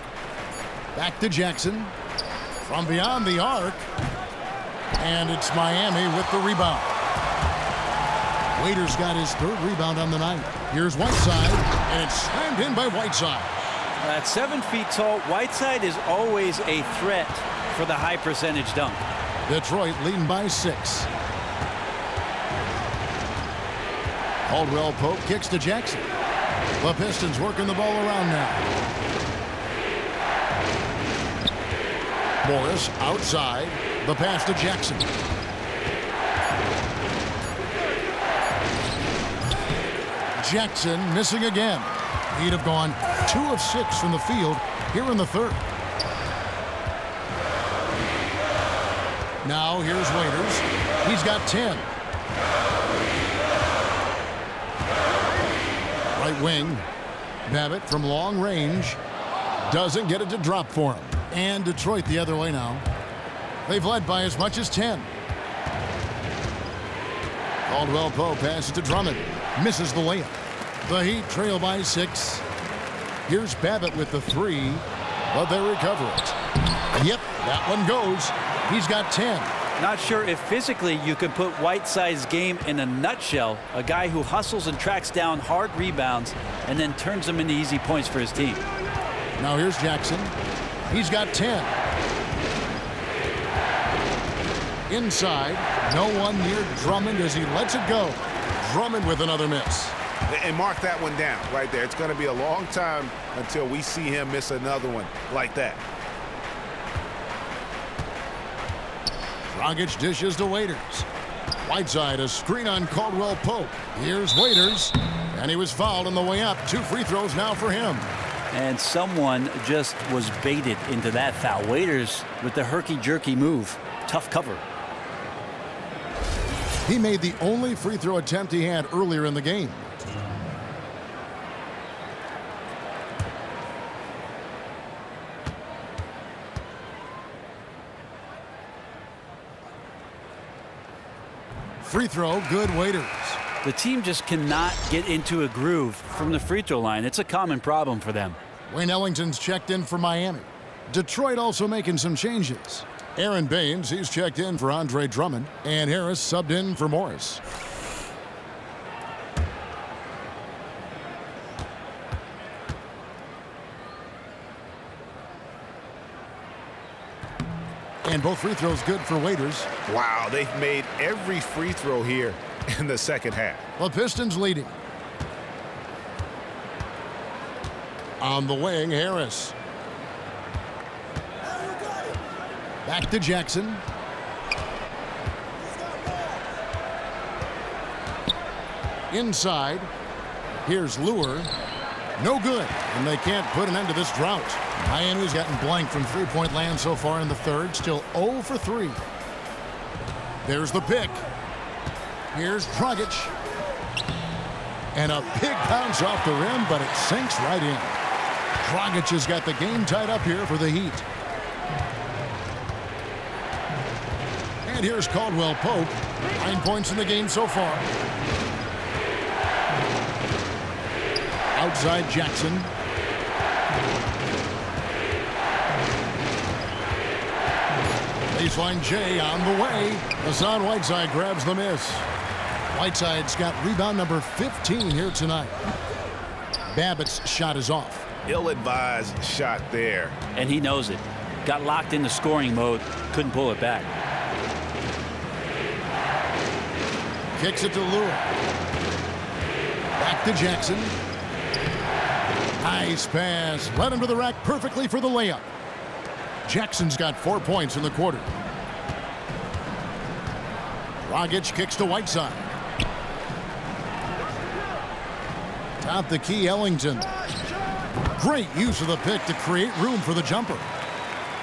Back to Jackson. From beyond the arc. And it's Miami with the rebound. Waiters got his 3rd rebound on the night. Here's Whiteside, and it's slammed in by Whiteside. At 7 feet tall, Whiteside is always a threat for the high percentage dunk. Detroit leading by 6. Caldwell Pope kicks to Jackson. The Pistons working the ball around now. Morris outside. The pass to Jackson. Jackson missing again. He'd have gone 2 of 6 from the field here in the third. Now here's Waiters. He's got 10. Right wing. Babbitt from long range. Doesn't get it to drop for him. And Detroit the other way now. They've led by as much as 10. Caldwell Pope passes to Drummond. Misses the layup. The Heat trail by 6. Here's Babbitt with the 3. But they recover it. Yep, that one goes. He's got 10. Not sure if physically you could put Whiteside's game in a nutshell. A guy who hustles and tracks down hard rebounds and then turns them into easy points for his team. Now here's Jackson. He's got 10. Inside. No one near Drummond as he lets it go. Drummond with another miss. And mark that one down right there. It's going to be a long time until we see him miss another one like that. Dragic dishes to Waiters. Whiteside, a screen on Caldwell Pope. Here's Waiters. And he was fouled on the way up. 2 free throws now for him. And someone just was baited into that foul. Waiters with the herky-jerky move. Tough cover. He made the only free throw attempt he had earlier in the game. Free throw, good. Waiters. The team just cannot get into a groove from the free throw line. It's a common problem for them. Wayne Ellington's checked in for Miami. Detroit also making some changes. Aaron Baines, he's checked in for Andre Drummond. And Harris subbed in for Morris. And both free throws good for Waiters. Wow, they've made every free throw here in the second half. The Pistons leading. On the wing, Harris. Back to Jackson. Inside. Here's Lure. No good. And they can't put an end to this drought. Miami's gotten blank from three-point land so far in the third. Still 0 for 3. There's the pick. Here's Dragic. And a big bounce off the rim, but it sinks right in. Dragic has got the game tied up here for the Heat. And here's Caldwell Pope. 9 points in the game so far. Outside Jackson. Baseline J on the way. Hassan Whiteside grabs the miss. Whiteside's got rebound number 15 here tonight. Babbitt's shot is off. Ill-advised shot there. And he knows it. Got locked into scoring mode. Couldn't pull it back. Kicks it to Lure. Back to Jackson. Nice pass. Led him to the rack perfectly for the layup. Jackson's got 4 points in the quarter. Dragic kicks to Whiteside. Top the key, Ellington. Great use of the pick to create room for the jumper.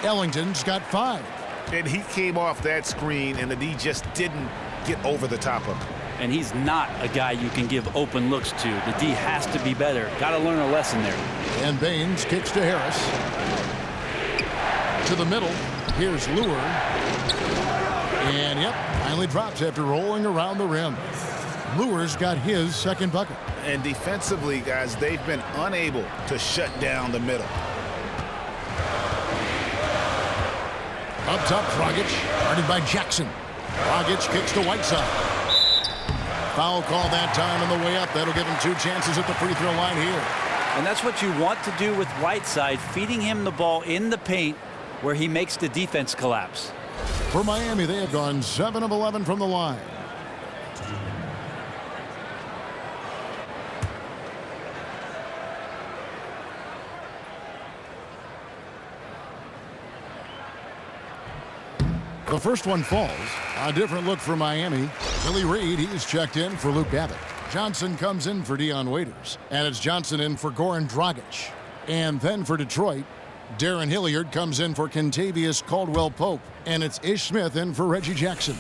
Ellington's got 5. And he came off that screen, and the D just didn't get over the top of him. And he's not a guy you can give open looks to. The D has to be better. Got to learn a lesson there. And Baines kicks to Harris. To the middle. Here's Lure. And, yep, finally drops after rolling around the rim. Lure's got his second bucket. And defensively, guys, they've been unable to shut down the middle. Up top, Dragic, guarded by Jackson. Dragic kicks to Whiteside. Foul call that time on the way up. That'll give him 2 chances at the free throw line here. And that's what you want to do with Whiteside, feeding him the ball in the paint where he makes the defense collapse. For Miami, they have gone 7 of 11 from the line. The first one falls. A different look for Miami. Willie Reed, he's checked in for Luke Babbitt. Johnson comes in for Dion Waiters. And it's Johnson in for Goran Dragic. And then for Detroit, Darren Hilliard comes in for Kentavious Caldwell-Pope. And it's Ish Smith in for Reggie Jackson.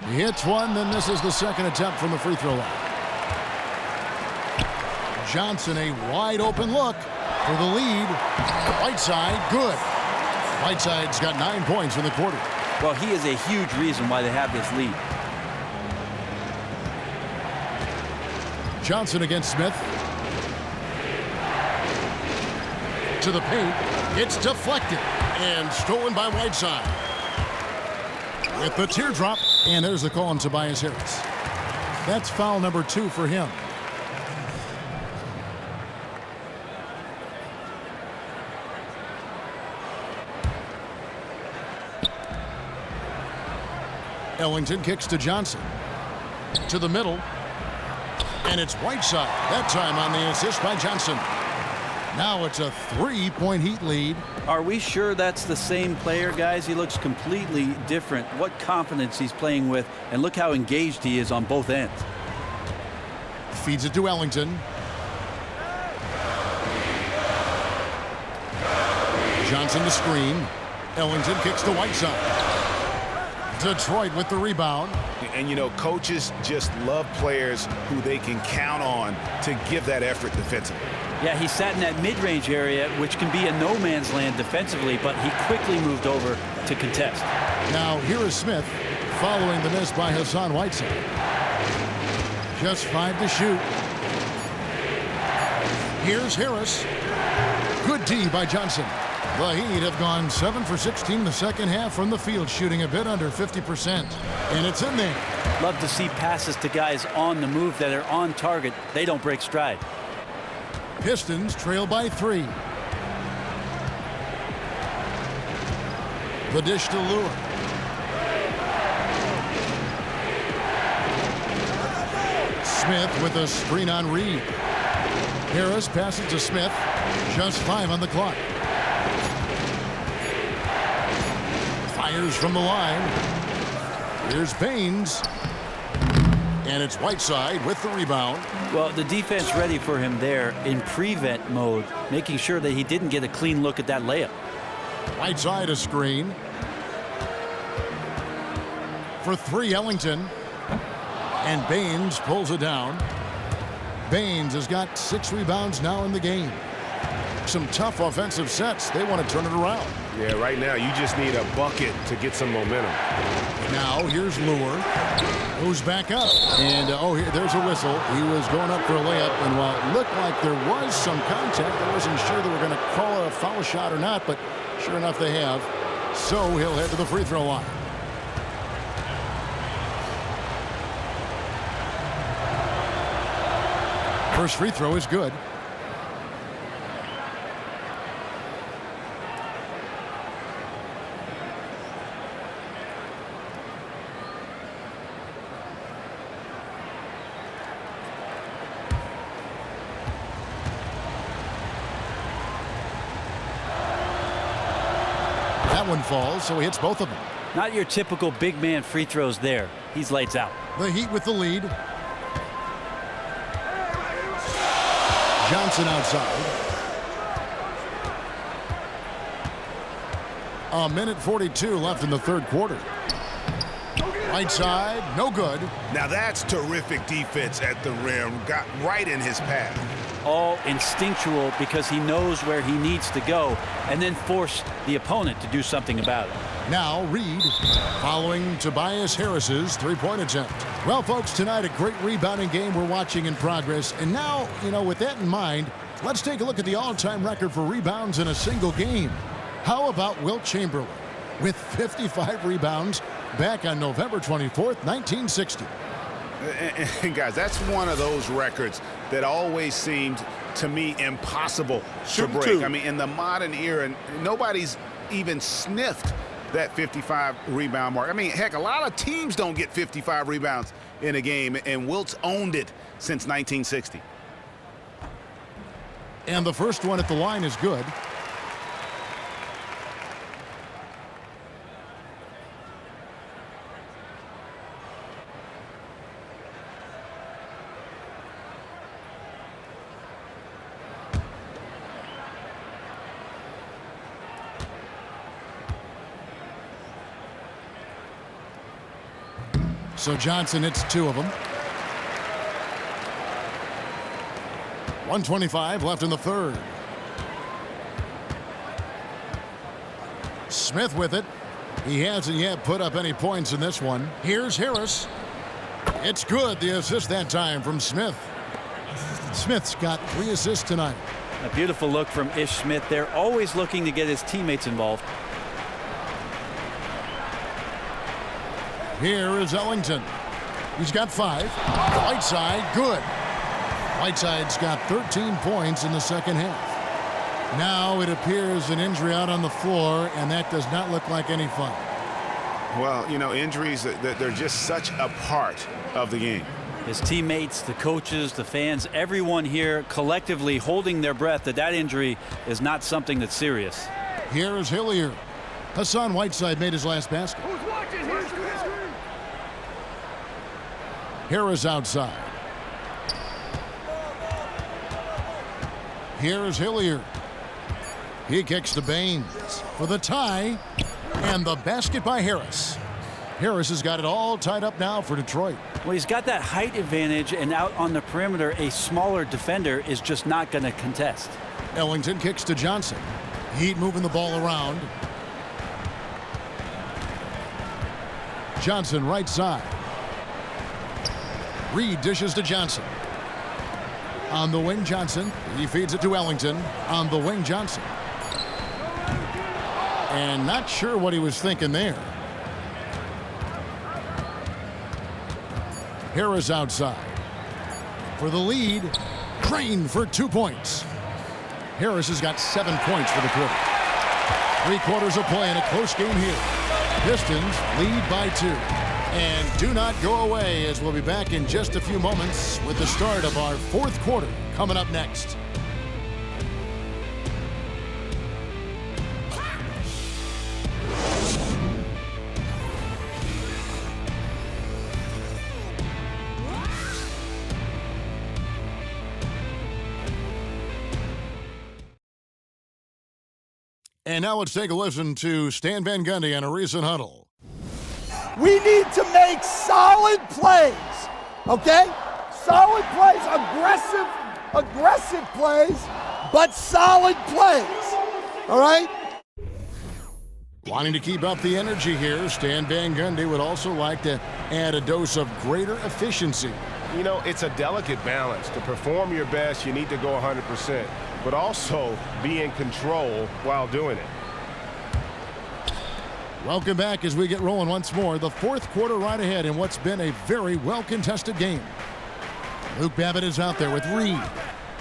He hits one, then this is the second attempt from the free throw line. Johnson, a wide open look for the lead. Whiteside, good. Whiteside's got 9 points in the quarter. Well, he is a huge reason why they have this lead. Johnson against Smith. To the paint. It's deflected and stolen by Whiteside. With the teardrop, and there's the call on Tobias Harris. That's foul number 2 for him. Ellington kicks to Johnson. To the middle. And it's Whiteside. That time on the assist by Johnson. Now it's a 3-point Heat lead. Are we sure that's the same player, guys? He looks completely different. What confidence he's playing with, and look how engaged he is on both ends. Feeds it to Ellington. Johnson the screen. Ellington kicks to Whiteside. Detroit with the rebound. And, you know, coaches just love players who they can count on to give that effort defensively. Yeah, he sat in that mid-range area, which can be a no-man's land defensively, but he quickly moved over to contest. Now, here is Smith following the miss by Hassan Whiteside. Just 5 to shoot. Here's Harris. Good D by Johnson. The Heat have gone 7 for 16 the second half from the field, shooting a bit under 50%. And it's in there. Love to see passes to guys on the move that are on target. They don't break stride. Pistons trail by 3. The dish to Lure. Smith with a screen on Reed. Harris passes to Smith. Just 5 on the clock. Fires from the line. Here's Baines. And it's Whiteside with the rebound. Well, the defense ready for him there in prevent mode, making sure that he didn't get a clean look at that layup. Whiteside a screen. For 3, Ellington. And Baines pulls it down. Baines has got 6 rebounds now in the game. some tough offensive sets. They want to turn it around. Yeah, right now you just need a bucket to get some momentum. Now here's Lure, who's back up. And, there's a whistle. He was going up for a layup, and while it looked like there was some contact, I wasn't sure they were going to call a foul shot or not, but sure enough they have. So he'll head to the free throw line. First free throw is good. That one falls, so he hits both of them. Not your typical big man free throws there. He's lights out. The Heat with the lead. Johnson outside. A minute 42 left in the third quarter. Right side, no good. Now that's terrific defense at the rim. Got right in his path. All instinctual because he knows where he needs to go and then force the opponent to do something about it. Now Reed following Tobias Harris's three-point attempt. Well, folks, tonight a great rebounding game we're watching in progress. And now, with that in mind, let's take a look at the all-time record for rebounds in a single game. How about Wilt Chamberlain with 55 rebounds back on November 24th, 1960. And guys, that's one of those records that always seemed to me impossible to break. I mean, in the modern era, nobody's even sniffed that 55 rebound mark. I mean, heck, a lot of teams don't get 55 rebounds in a game, and Wilt's owned it since 1960. And the first one at the line is good. So Johnson hits two of them. 1:25 left in the third. Smith with it. He hasn't yet put up any points in this one. Here's Harris. It's good. The assist that time from Smith. Smith's got 3 assists tonight. A beautiful look from Ish Smith. They're always looking to get his teammates involved. Here is Ellington. He's got 5. Whiteside, good. Whiteside's got 13 points in the second half. Now it appears an injury out on the floor, and that does not look like any fun. Well, injuries, they're just such a part of the game. His teammates, the coaches, the fans, everyone here collectively holding their breath that injury is not something that's serious. Here is Hillier. Hassan Whiteside made his last basket. Harris outside. Here is Hillier. He kicks to Baines for the tie, and the basket by Harris. Harris has got it all tied up now for Detroit. Well, he's got that height advantage, and out on the perimeter, a smaller defender is just not going to contest. Ellington kicks to Johnson. Heat moving the ball around. Johnson right side. Reed dishes to Johnson. On the wing, Johnson. He feeds it to Ellington. On the wing, Johnson. And not sure what he was thinking there. Harris outside. For the lead, Crane for 2 points. Harris has got 7 points for the quarter. 3 quarters of play in a close game here. Pistons lead by 2. And do not go away, as we'll be back in just a few moments with the start of our 4th quarter coming up next. And now let's take a listen to Stan Van Gundy on a recent huddle. We need to make solid plays, okay? Solid plays, aggressive plays, but solid plays. All right? Wanting to keep up the energy here, Stan Van Gundy would also like to add a dose of greater efficiency. You know, it's a delicate balance. To perform your best, you need to go 100%, but also be in control while doing it. Welcome back as we get rolling once more. The fourth quarter right ahead in what's been a very well-contested game. Luke Babbitt is out there with Reed.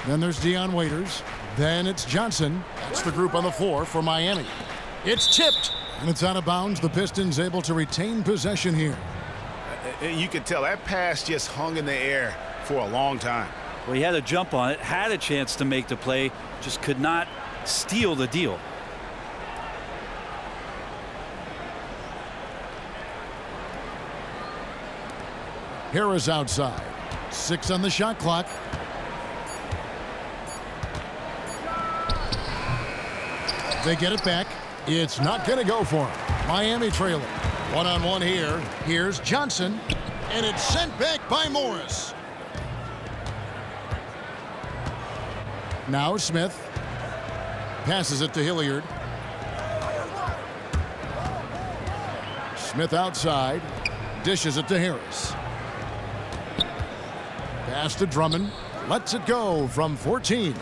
Then there's Deion Waiters. Then it's Johnson. That's the group on the floor for Miami. It's tipped, and it's out of bounds. The Pistons able to retain possession here. You could tell that pass just hung in the air for a long time. Well, he had a jump on it, had a chance to make the play, just could not steal the deal. Harris outside. 6 on the shot clock. They get it back. It's not going to go for him. Miami trailing. One-on-one here. Here's Johnson. And it's sent back by Morris. Now Smith. Passes it to Hilliard. Smith outside. Dishes it to Harris. Pass to Drummond. Lets it go from 14.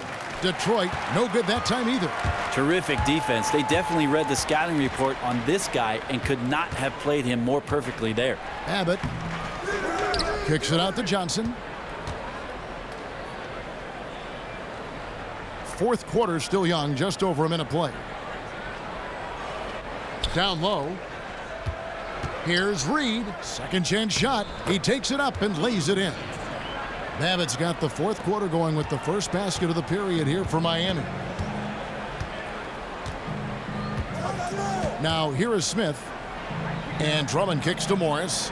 Detroit, no good that time either. Terrific defense. They definitely read the scouting report on this guy and could not have played him more perfectly there. Abbott kicks it out to Johnson. Fourth quarter still young, just over a minute play. Down low. Here's Reed. Second chance shot. He takes it up and lays it in. Babbitt's got the fourth quarter going with the first basket of the period here for Miami. Now here is Smith. And Drummond kicks to Morris.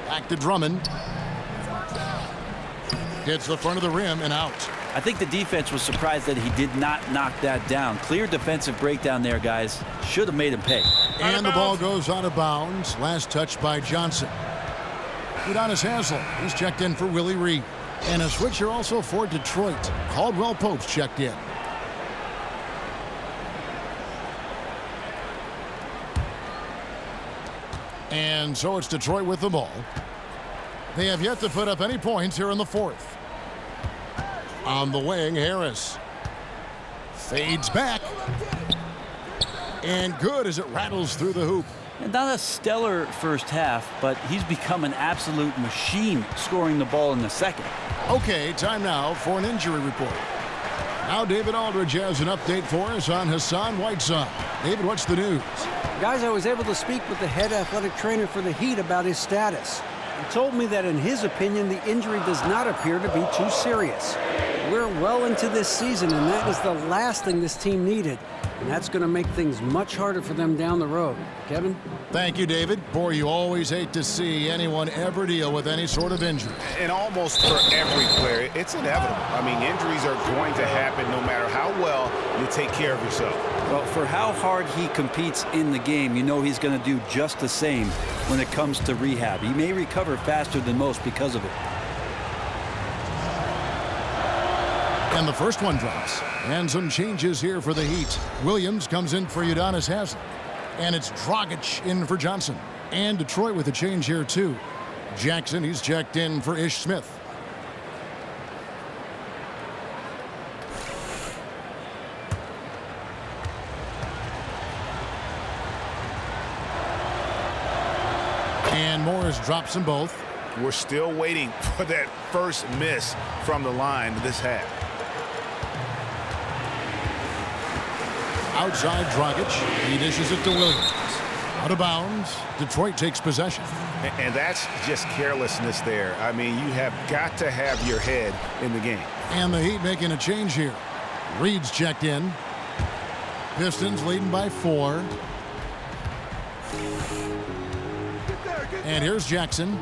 Back to Drummond. Hits the front of the rim and out. I think the defense was surprised that he did not knock that down. Clear defensive breakdown there, guys. Should have made him pay. And the ball goes out of bounds. Last touch by Johnson. Udonis Haslem, he's checked in for Willie Reed. And a switcher also for Detroit. Caldwell Pope's checked in. And so it's Detroit with the ball. They have yet to put up any points here in the fourth. On the wing, Harris. Fades back. And good as it rattles through the hoop. And not a stellar first half, but he's become an absolute machine scoring the ball in the second. Okay, time now for an injury report. Now David Aldridge has an update for us on Hassan Whiteside. David, what's the news? Guys, I was able to speak with the head athletic trainer for the Heat about his status. He told me that in his opinion, the injury does not appear to be too serious. We're well into this season, and that is the last thing this team needed. And that's going to make things much harder for them down the road. Kevin? Thank you, David. Boy, you always hate to see anyone ever deal with any sort of injury. And almost for every player, it's inevitable. I mean, injuries are going to happen no matter how well you take care of yourself. Well, for how hard he competes in the game, you know he's going to do just the same when it comes to rehab. He may recover faster than most because of it. And the first one drops. And some changes here for the Heat. Williams comes in for Udonis Haslem. And it's Dragic in for Johnson. And Detroit with a change here, too. Jackson, he's checked in for Ish Smith. And Morris drops them both. We're still waiting for that first miss from the line this half. Outside Dragic. He dishes it to Williams. Out of bounds. Detroit takes possession. And that's just carelessness there. I mean, you have got to have your head in the game. And the Heat making a change here. Reed's checked in. Pistons leading by 4. And here's Jackson.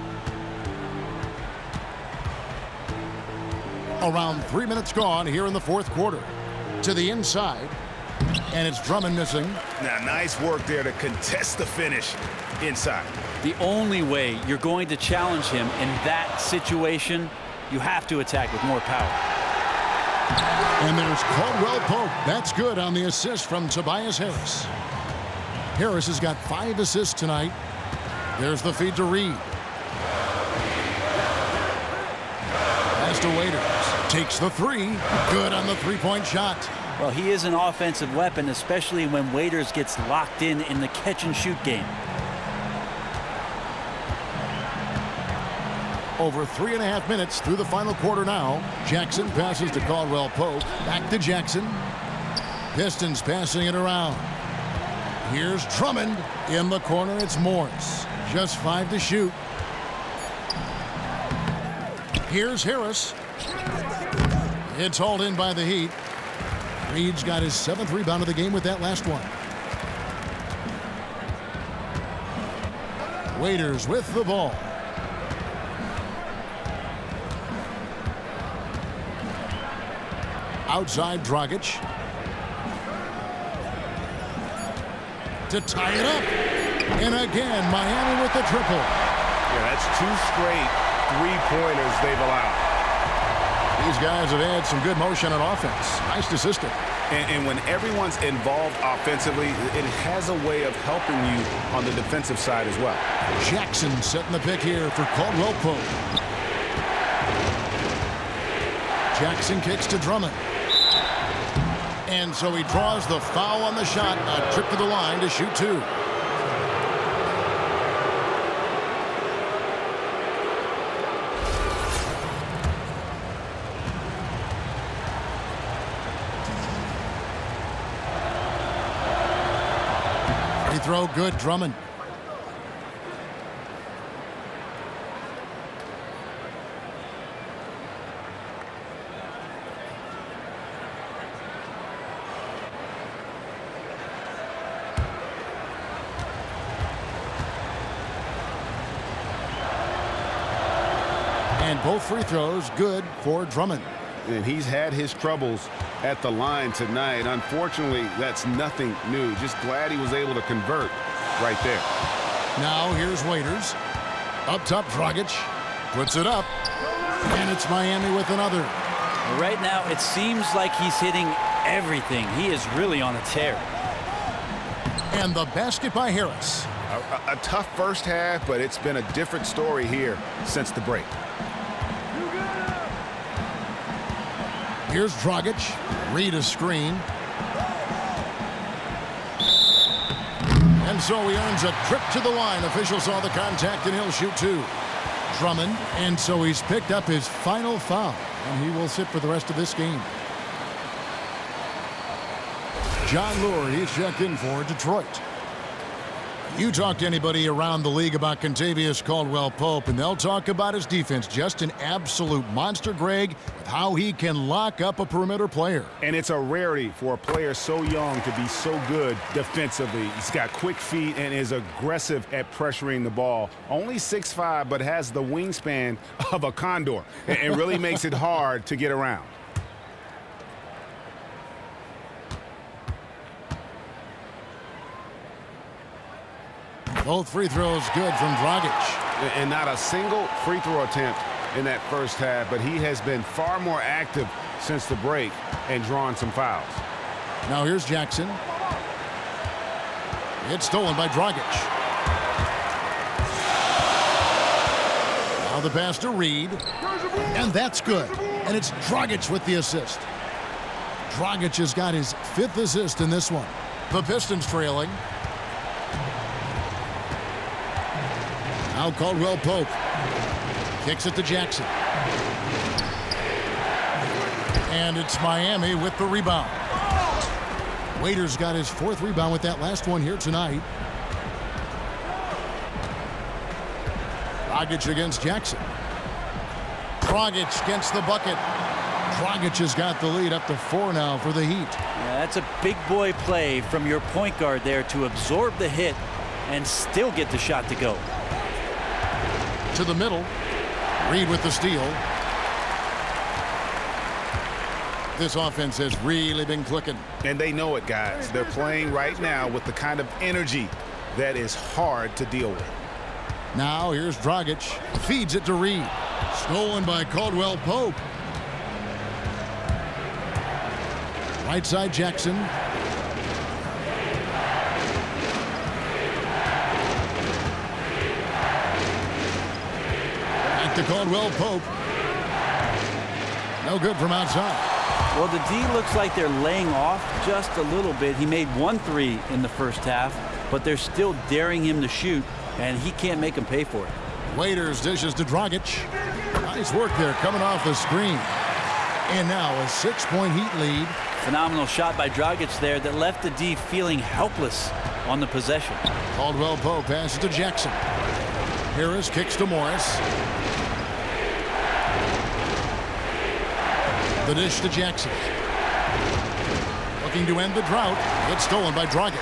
Around 3 minutes gone here in the fourth quarter. To the inside. And it's Drummond missing. Now, nice work there to contest the finish inside. The only way you're going to challenge him in that situation you have to attack with more power. And there's Caldwell Pope. That's good on the assist from Tobias Harris. Harris has got 5 assists tonight. There's the feed to Reed. Pass to Waiters. Takes the 3. Good on the three-point shot. Well, he is an offensive weapon, especially when Waiters gets locked in the catch-and-shoot game. Over 3.5 minutes through the final quarter now. Jackson passes to Caldwell Pope. Back to Jackson. Pistons passing it around. Here's Drummond. In the corner, it's Morris. Just 5 to shoot. Here's Harris. It's hauled in by the Heat. Reed's got his 7th rebound of the game with that last one. Waiters with the ball. Outside Dragic. To tie it up. And again, Miami with the triple. Yeah, that's 2 straight three-pointers they've allowed. These guys have had some good motion on offense. Nice assistant. And when everyone's involved offensively, it has a way of helping you on the defensive side as well. Jackson setting the pick here for Caldwell Pope. Jackson kicks to Drummond. And so he draws the foul on the shot. A trip to the line to shoot 2. Free throw good, Drummond. And both free throws good for Drummond. And he's had his troubles at the line tonight. Unfortunately, that's nothing new. Just glad he was able to convert right there. Now here's Waiters. Up top, Dragic. Puts it up. And it's Miami with another. Right now, it seems like he's hitting everything. He is really on a tear. And the basket by Harris. A tough first half, but it's been a different story here since the break. Here's Dragic. Reed a screen. And so he earns a trip to the line. Official saw the contact, and he'll shoot 2. Drummond, and so he's picked up his final foul, and he will sit for the rest of this game. John Lure, he's checked in for Detroit. You talk to anybody around the league about Kentavious Caldwell-Pope, and they'll talk about his defense. Just an absolute monster, Greg, with how he can lock up a perimeter player. And it's a rarity for a player so young to be so good defensively. He's got quick feet and is aggressive at pressuring the ball. Only 6'5", but has the wingspan of a condor and really makes it hard to get around. Both free throws good from Dragic. And not a single free throw attempt in that first half, but he has been far more active since the break and drawn some fouls. Now here's Jackson. It's stolen by Dragic. Now the pass to Reed. And that's good. And it's Dragic with the assist. Dragic has got his 5th assist in this one. The Pistons trailing. Now Caldwell-Pope kicks it to Jackson. And it's Miami with the rebound. Waiters got his 4th rebound with that last one here tonight. Dragic against Jackson. Dragic against the bucket. Dragic has got the lead up to 4 now for the Heat. Yeah, that's a big boy play from your point guard there to absorb the hit and still get the shot to go. To the middle. Reed with the steal. This offense has really been clicking. And they know it, guys. They're playing right now with the kind of energy that is hard to deal with. Now here's Dragic. Feeds it to Reed. Stolen by Caldwell Pope. Right side Jackson. Back to Caldwell Pope. No good from outside. Well, the D looks like they're laying off just a little bit. He made 1 3 in the first half, but they're still daring him to shoot, and he can't make them pay for it. Waiters dishes to Dragic. Nice work there coming off the screen. And now a 6-point Heat lead. Phenomenal shot by Dragic there that left the D feeling helpless on the possession. Caldwell Pope passes to Jackson. Harris kicks to Morris. The dish to Jackson. Looking to end the drought. It's stolen by Dragic.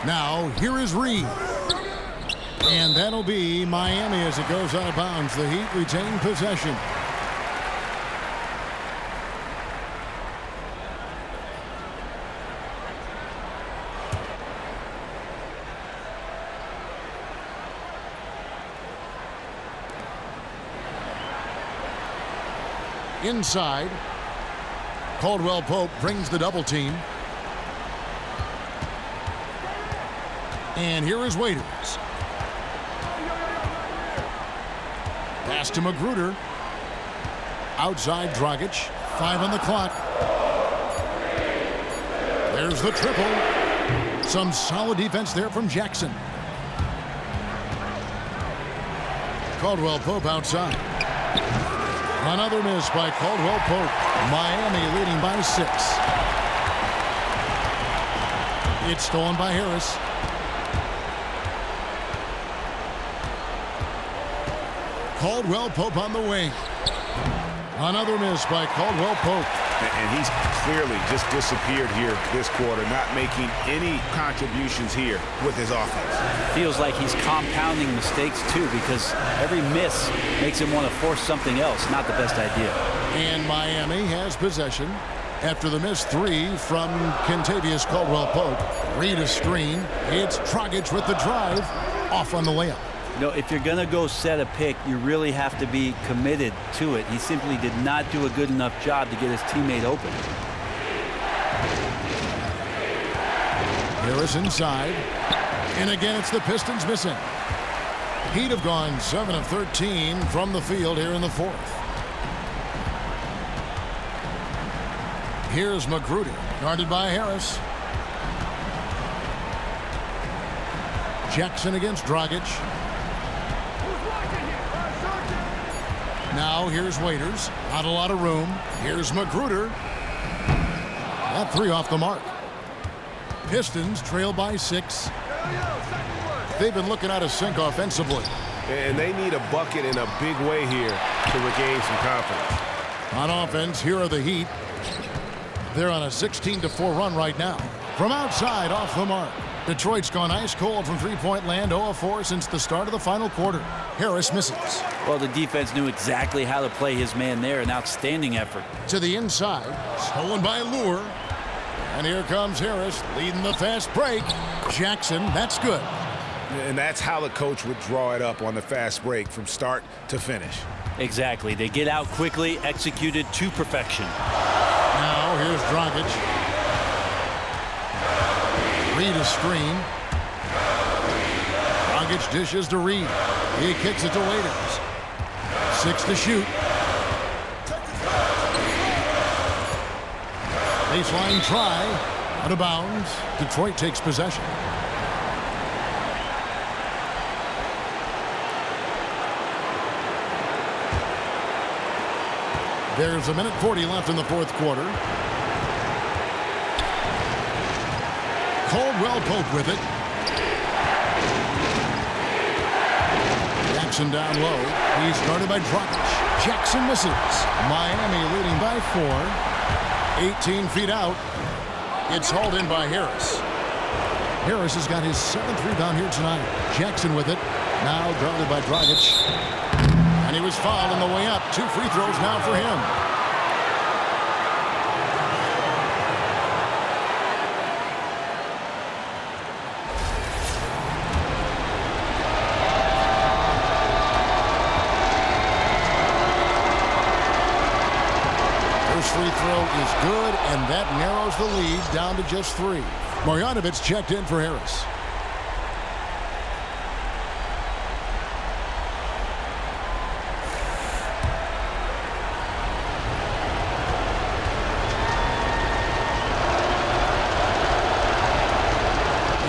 Now, here is Reed. And that'll be Miami as it goes out of bounds. The Heat retain possession. Inside, Caldwell Pope brings the double team. And here is Waiters. Pass to Magruder. Outside Dragic. 5 on the clock. There's the triple. Some solid defense there from Jackson. Caldwell Pope outside. Another miss by Caldwell Pope. Miami leading by 6. It's stolen by Harris. Caldwell Pope on the wing. Another miss by Caldwell Pope. And he's clearly just disappeared here this quarter, not making any contributions here with his offense. Feels like he's compounding mistakes too, because every miss makes him want to force something else. Not the best idea. And Miami has possession after the missed 3 from Kentavious Caldwell Pope. Read a screen. It's Dragic with the drive. Off on the layup. You know, if you're going to go set a pick, you really have to be committed to it. He simply did not do a good enough job to get his teammate open. Harris inside. And again, it's the Pistons missing. Heat have gone 7 of 13 from the field here in the 4th. Here's Magruder, guarded by Harris. Jackson against Dragic. Now here's Waiters. Not a lot of room. Here's Magruder. That 3 off the mark. Pistons trail by 6. They've been looking out of sync offensively. And they need a bucket in a big way here to regain some confidence. On offense, here are the Heat. They're on a 16-4 run right now. From outside, off the mark. Detroit's gone ice cold from three-point land, 0 of 4 since the start of the final quarter. Harris misses. Well, the defense knew exactly how to play his man there. An outstanding effort. To the inside, stolen by Lure. And here comes Harris, leading the fast break. Jackson, that's good. And that's how the coach would draw it up on the fast break from start to finish. Exactly. They get out quickly, executed to perfection. Now here's Dragic. Reed a screen. Dragic dishes to Reed. He kicks it to Waiters. 6 to shoot. Baseline try. Out of bounds. Detroit takes possession. There's 1:40 left in the 4th quarter. Caldwell Pope with it. Jackson down low. He's guarded by Dragic. Jackson misses. Miami leading by 4. 18 feet out. It's hauled in by Harris. Harris has got his 7th rebound here tonight. Jackson with it. Now guarded by Dragic. And he was fouled on the way up. 2 free throws now for him. First free throw is good, and that narrows the lead down to just 3. Marjanovic checked in for Harris.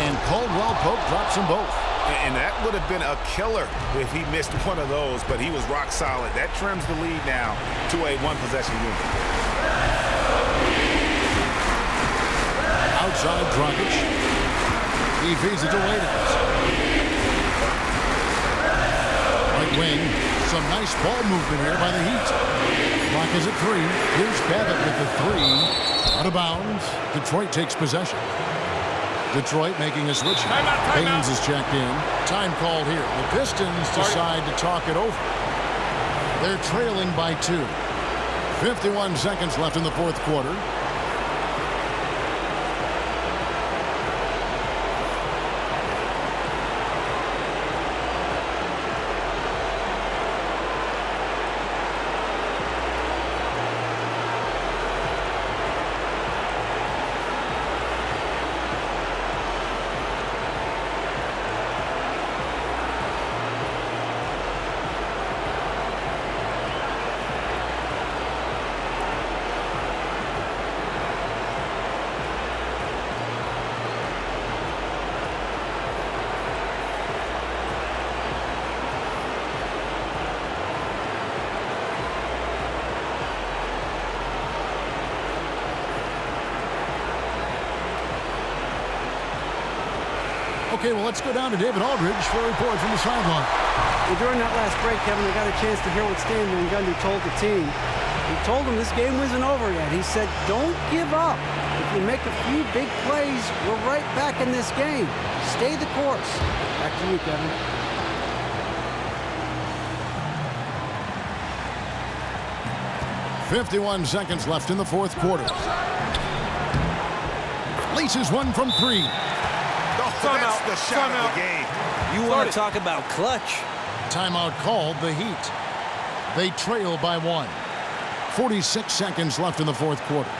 And Caldwell Pope drops them both. And that would have been a killer if he missed one of those, but he was rock solid. That trims the lead now to a one-possession unit. Outside Dragic. He feeds it to Waiters. Right wing. Some nice ball movement here by the Heat. Clock is at 3. Here's Babbitt with the 3. Out of bounds. Detroit takes possession. Detroit making a switch. Baines is checked in. Time called here. The Pistons decide to talk it over. They're trailing by 2. 51 seconds left in the fourth quarter. Okay, well, let's go down to David Aldridge for a report from the sideline. Well, during that last break, Kevin, I got a chance to hear what Stan Van Gundy told the team. He told them this game wasn't over yet. He said, don't give up. If you make a few big plays, we're right back in this game. Stay the course. Back to you, Kevin. .51 seconds left in the fourth quarter. Laces one from 3. That's the shot of the game. You want to talk about clutch. Timeout called, the Heat. They trail by 1. 46 seconds left in the fourth quarter.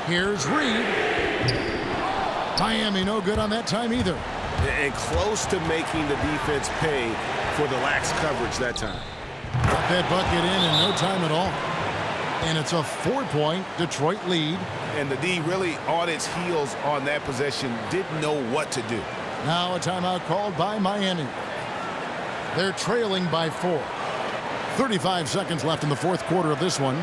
Here's Reed. Miami no good on that time either. And close to making the defense pay for the lax coverage that time. Got that bucket in no time at all. And it's a 4-point Detroit lead. And the D really on its heels on that possession, didn't know what to do. Now a timeout called by Miami. They're trailing by 4. 35 seconds left in the fourth quarter of this one.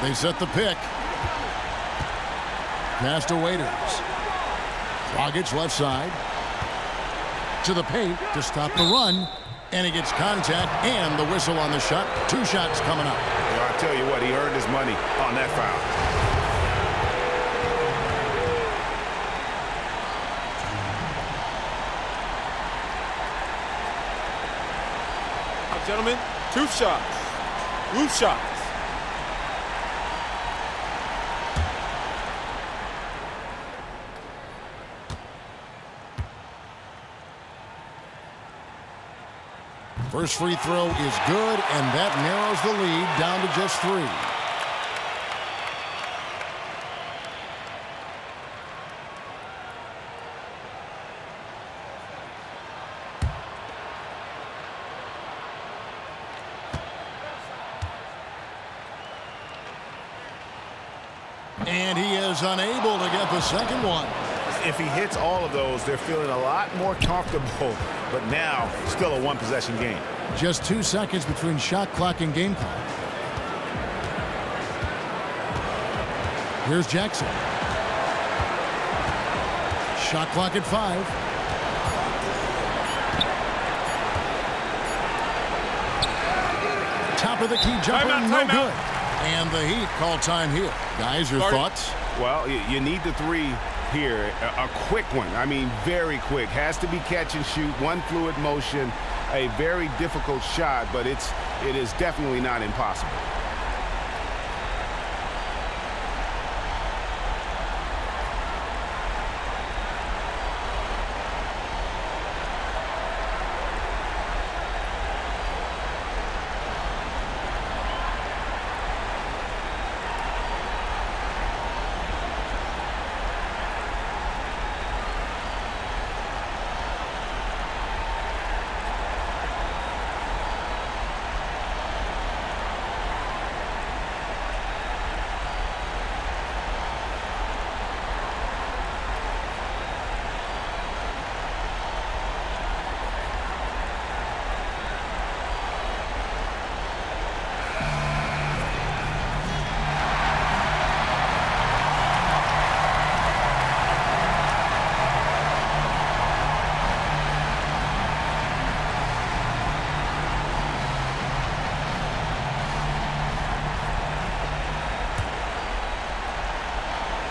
They set the pick. Pass to Waiters. Dragic left side. To the paint to stop the run. And he gets contact and the whistle on the shot. 2 shots coming up. They are I tell you what, he earned his money on that foul. Gentlemen, 2 shots. Loose shots. First free throw is good, and that narrows the lead down to just 3. And he is unable to get the second one. If he hits all of those, they're feeling a lot more comfortable. But now, still a 1-possession game. Just 2 seconds between shot clock and game clock. Here's Jackson. Shot clock at 5. Top of the key jumper, no good. And the Heat call time here. Guys, your thoughts? Well, you need the 3 here. A quick one. I mean, very quick. Has to be catch and shoot. One fluid motion. A very difficult shot, but it is definitely not impossible.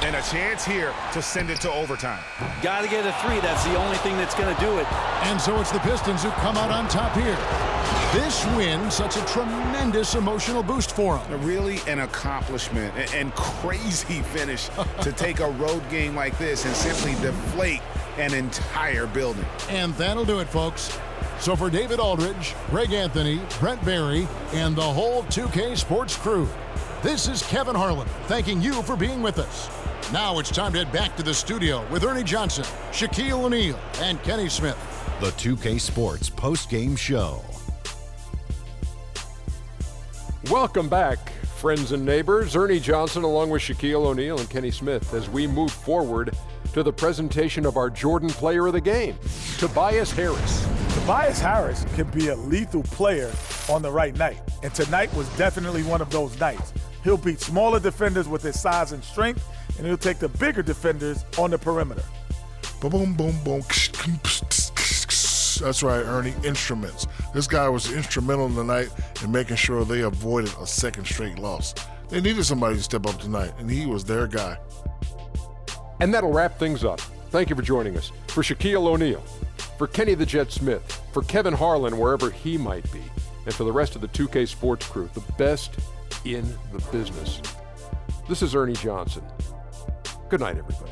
And a chance here to send it to overtime. Got to get a 3. That's the only thing that's going to do it. And so it's the Pistons who come out on top here. This win, such a tremendous emotional boost for them. Really an accomplishment and crazy finish to take a road game like this and simply deflate an entire building. And that'll do it, folks. So for David Aldridge, Greg Anthony, Brent Barry, and the whole 2K Sports crew, this is Kevin Harlan thanking you for being with us. Now it's time to head back to the studio with Ernie Johnson, Shaquille O'Neal, and Kenny Smith. The 2K Sports post-game show. Welcome back, friends and neighbors. Ernie Johnson along with Shaquille O'Neal and Kenny Smith as we move forward to the presentation of our Jordan Player of the Game, Tobias Harris. Tobias Harris can be a lethal player on the right night, and tonight was definitely one of those nights. He'll beat smaller defenders with his size and strength, and he'll take the bigger defenders on the perimeter. Boom, boom, boom. That's right, Ernie. Instruments. This guy was instrumental tonight in making sure they avoided a second straight loss. They needed somebody to step up tonight, and he was their guy. And that'll wrap things up. Thank you for joining us. For Shaquille O'Neal, for Kenny the Jet Smith, for Kevin Harlan, wherever he might be, and for the rest of the 2K Sports crew, the best in the business. This is Ernie Johnson. Good night, everybody.